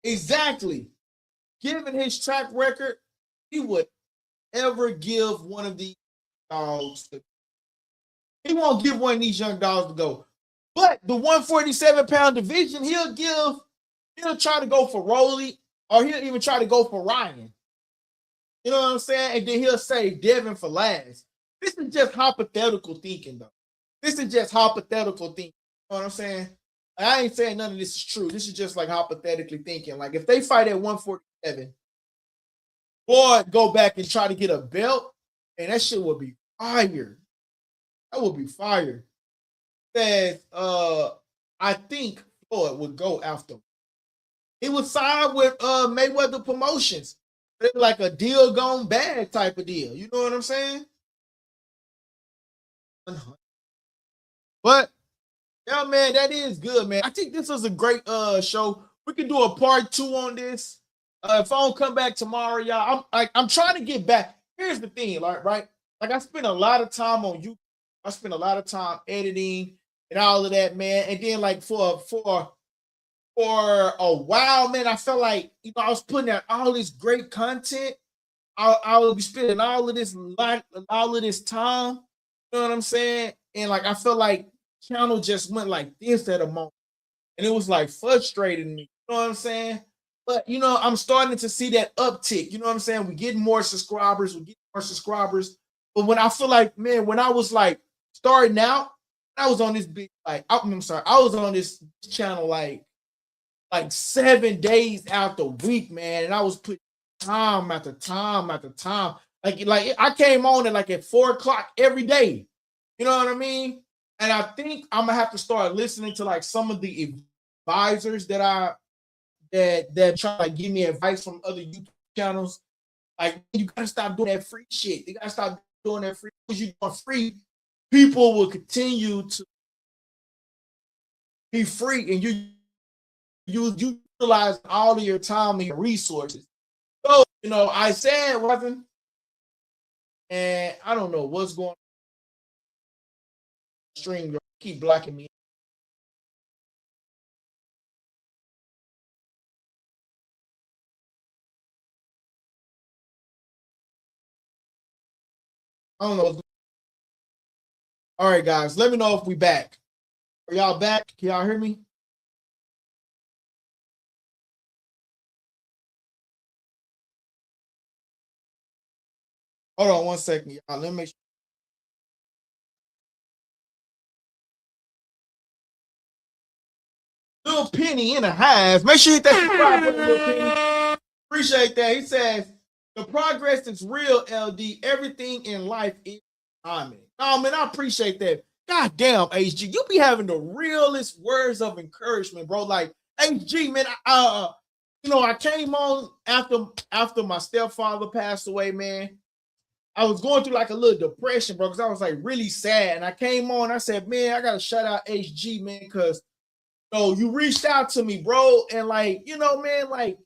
Exactly. Given his track record, he would ever give one of these dogs he won't give one of these young dogs to go. But the 147-pound division, he'll try to go for Rolly, or he'll even try to go for Ryan. You know what I'm saying? And then he'll say Devin for last. This is just hypothetical thinking, though. This is just hypothetical thinking. You know what I'm saying? I ain't saying none of this is true. This is just like hypothetically thinking. Like if they fight at 147, Floyd go back and try to get a belt, and that shit would be fire. That would be fire. Says, I think Floyd would go after. He would side with Mayweather Promotions. It's like a deal gone bad type of deal. You know what I'm saying? But yeah, man, that is good, man. I think this was a great show. We can do a part 2 on this. If I don't come back tomorrow, y'all, I'm trying to get back. Here's the thing, right? Like I spent a lot of time on YouTube. I spent a lot of time editing and all of that, man. And then like for a while, man, I felt like I was putting out all this great content. I would be spending all of this time. You know what I'm saying? And like I felt like channel just went like this at a moment, and it was like frustrating me. You know what I'm saying? But I'm starting to see that uptick. You know what I'm saying? We're getting more subscribers. But when I feel like, man, when I was like starting out, I was on this big I was on this channel like 7 days out the week, man, and I was putting time after time after time. Like I came on at 4 o'clock every day. You know what I mean? And I think I'm gonna have to start listening to like some of the advisors that try to give me advice from other YouTube channels. Like, you gotta stop doing that free shit. You gotta stop doing that free, because you doing free, people will continue to be free, and you utilize all of your time and your resources. So, I said wasn't, and I don't know what's going on. Stream keep blocking me. I don't know. All right, guys, let me know if we back. Are y'all back? Can y'all hear me? Hold on 1 second, y'all. Let me make sure. Little Penny in a hive. Make sure you hit that subscribe button, Little Penny. Appreciate that. He says, the progress is real, LD. Everything in life is timing. Oh, man, I appreciate that. God damn, HG. You be having the realest words of encouragement, bro. Like, HG, man, I came on after my stepfather passed away, man. I was going through like a little depression, bro, because I was like really sad. And I came on, I said, man, I got to shout out HG, man, because you reached out to me, bro. And like, man, like,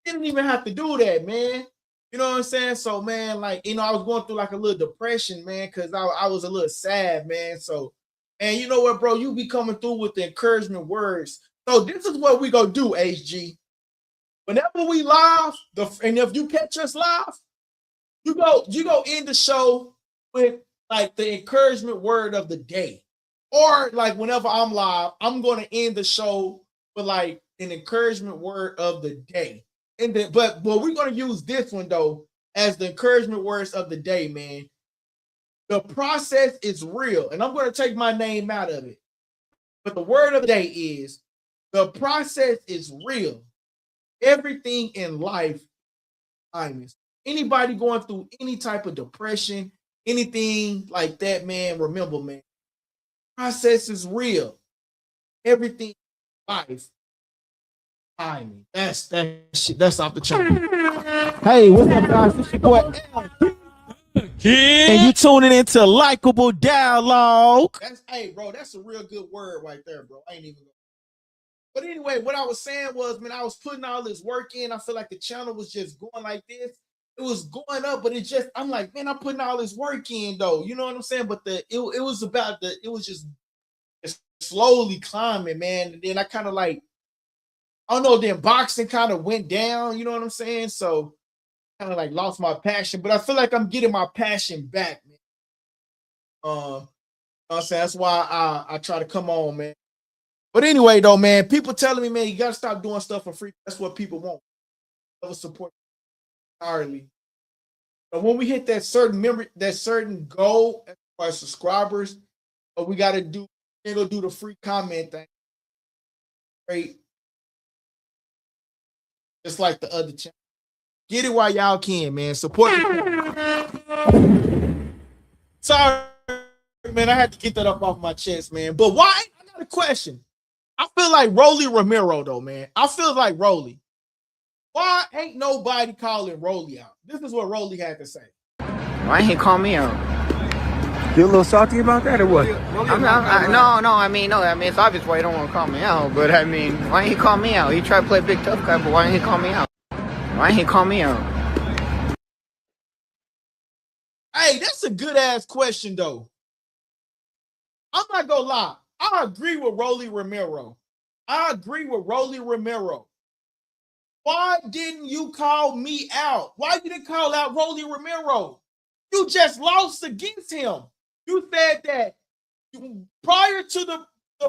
you didn't even have to do that, man. You know what I'm saying? So, man, like, I was going through like a little depression, man, because I was a little sad, man. So, and you know what, bro? You be coming through with the encouragement words. So this is what we gonna do, HG. Whenever we live, and if you catch us live, you go end the show with like the encouragement word of the day. Or like whenever I'm live, I'm going to end the show with like an encouragement word of the day. And then, but we're going to use this one though as the encouragement words of the day, man. The process is real, and I'm going to take my name out of it. But the word of the day is the process is real. Everything in life, anybody going through any type of depression, anything like that, man, remember, man, process is real. Everything in life, timing. That's off the channel. Hey, what's up, guys? This your boy and you tuning into Likable Dialogue. Hey, bro, that's a real good word right there, bro. I ain't even. But anyway, what I was saying was, man, I was putting all this work in. I feel like the channel was just going like this. It was going up, but I'm like, man, I'm putting all this work in though. You know what I'm saying? But it was just slowly climbing, man. And then I kind of like, I don't know, then boxing kind of went down, you know what I'm saying? So kind of like lost my passion, but I feel like I'm getting my passion back, man. You know what I'm saying? That's why I try to come on, man. But anyway, though, man, people telling me, man, you gotta stop doing stuff for free. That's what people want. Support entirely. But when we hit that certain goal as far as subscribers, we gotta do the free comment thing. Great. Just like the other channel. Get it while y'all can, man. Support the Sorry, man. I had to get that up off my chest, man. But why? I got a question. I feel like Rolly Romero, though, man. I feel like Rolly. Why ain't nobody calling Rolly out? This is what Rolly had to say. Why ain't he call me out? You a little salty about that or what? No. I mean, it's obvious why you don't want to call me out. But I mean, why didn't he call me out? He tried to play big tough guy, but why didn't he call me out? Why didn't he call me out? Hey, that's a good ass question though. I'm not gonna lie. I agree with Rolly Romero. Why didn't you call me out? Why you didn't call out Rolly Romero? You just lost against him. You said that prior to the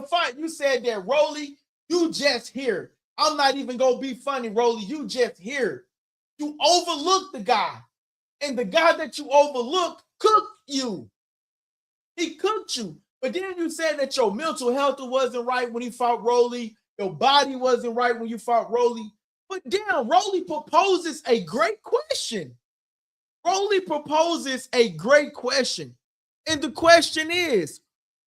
fight, you said that, Rolly, you just here. I'm not even going to be funny, Rolly. You just here. You overlooked the guy. And the guy that you overlooked cooked you. He cooked you. But then you said that your mental health wasn't right when he fought Rolly. Your body wasn't right when you fought Rolly. But damn, Rolly proposes a great question. And the question is,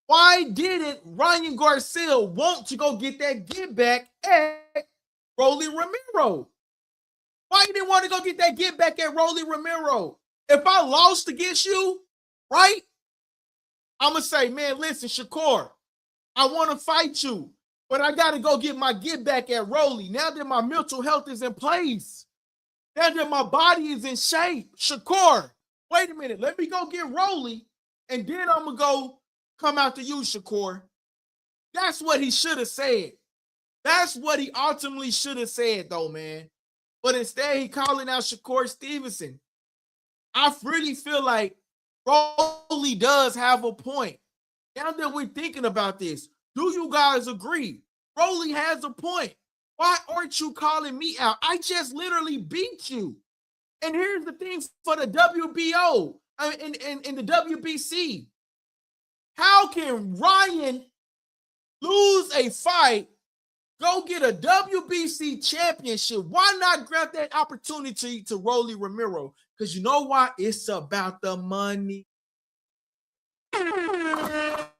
why didn't Ryan Garcia want to go get that get back at Rolly Romero? Why you didn't want to go get that get back at Rolly Romero? If I lost against you, right? I'm going to say, man, listen, Shakur, I want to fight you, but I got to go get my get back at Rolly. Now that my mental health is in place, now that my body is in shape, Shakur, wait a minute, let me go get Rolly, and then I'm going to go come out to you, Shakur. That's what he should have said. That's what he ultimately should have said, though, man. But instead, he calling out Shakur Stevenson. I really feel like Rolly does have a point. Now that we're thinking about this, do you guys agree? Rolly has a point. Why aren't you calling me out? I just literally beat you. And here's the thing for the WBO and the WBC. How can Ryan lose a fight, go get a WBC championship? Why not grant that opportunity to Rolly Romero? Because you know why? It's about the money. Why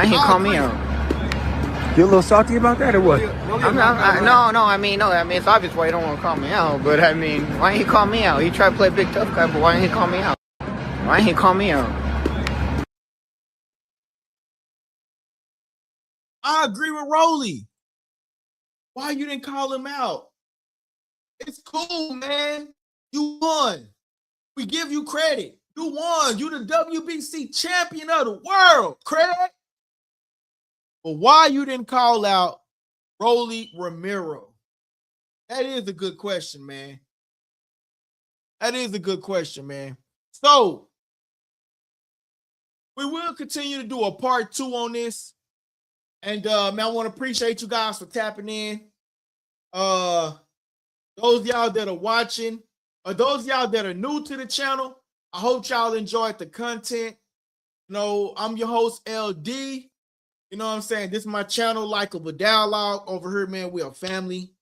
didn't he call me out? You a little salty about that or what? No. I mean, it's obvious why you don't want to call me out. But I mean, why didn't he call me out? He tried to play big tough guy, but why didn't he call me out? Why didn't he call me out? I agree with Rolly. Why you didn't call him out? It's cool, man. You won. We give you credit. You won. You the WBC champion of the world, Craig. But why you didn't call out Rolly Romero? That is a good question, man. So, we will continue to do a part 2 on this. And, man, I want to appreciate you guys for tapping in. Those of y'all that are watching, or those of y'all that are new to the channel, I hope y'all enjoyed the content. You know, I'm your host, LD. You know what I'm saying? This is my channel, Likable Dialogue. Over here, man, we are family.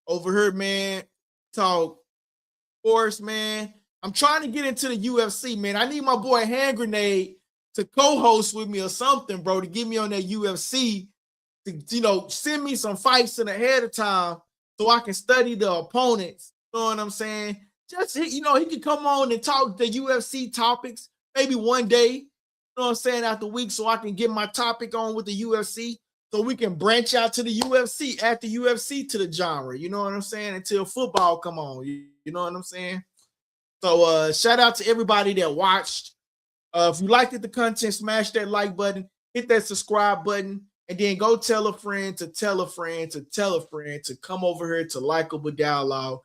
Over here, man, talk sports, man. I'm trying to get into the UFC, man. I need my boy Hand Grenade to co-host with me or something, bro, to get me on that UFC, to, you know, send me some fights in ahead of time so I can study the opponents. You know what I'm saying? Just, you know, he can come on and talk the UFC topics maybe one day. You know what I'm saying, after week, so I can get my topic on with the UFC, so we can branch out to the UFC, add the UFC to the genre, you know what I'm saying, until football come on, you know what I'm saying? So shout out to everybody that watched. If you liked the content, smash that like button, hit that subscribe button, and then go tell a friend to tell a friend to tell a friend to come over here to Likable Dialogue.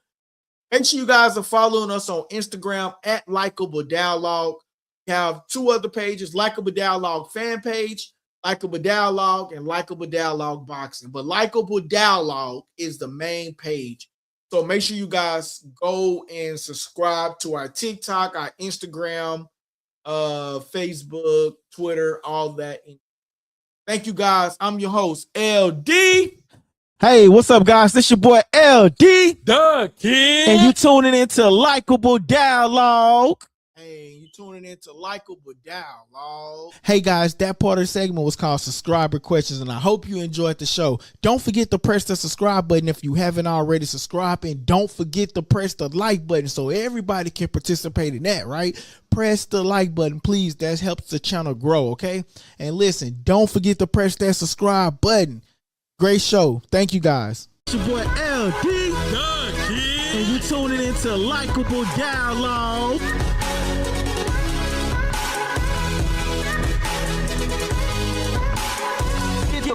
Make sure you guys are following us on Instagram at Likable Dialogue. We have 2 other pages, Likable Dialogue fan page, Likable Dialogue, and Likable Dialogue boxing. But Likable Dialogue is the main page. So make sure you guys go and subscribe to our TikTok, our Instagram, Facebook, Twitter, all that. Thank you, guys. I'm your host, LD. Hey, what's up, guys? This your boy, LD. The Kid. And you tuning into Likable Dialogue. Hey, you tuning into Likable Dialogue. Hey guys, that part of the segment was called Subscriber Questions, and I hope you enjoyed the show. Don't forget to press the subscribe button if you haven't already subscribed, and don't forget to press the like button so everybody can participate in that, right? Press the like button, please. That helps the channel grow, okay? And listen, don't forget to press that subscribe button. Great show. Thank you guys. It's your boy LD, and you tuning into Likable Dialogue.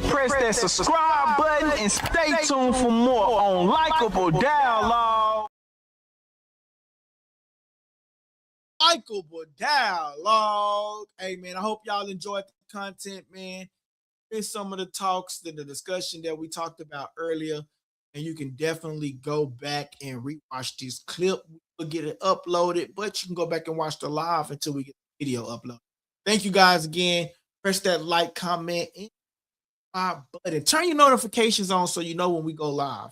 Press that subscribe button and stay tuned for more on Likable Dialogue. Likable Dialogue. Hey man, I hope y'all enjoyed the content, man. Here's some of the talks, the discussion that we talked about earlier, and you can definitely go back and rewatch this clip. We'll get it uploaded, but you can go back and watch the live until we get the video uploaded. Thank you guys again. Press that like, comment, and button. Turn your notifications on so you know when we go live.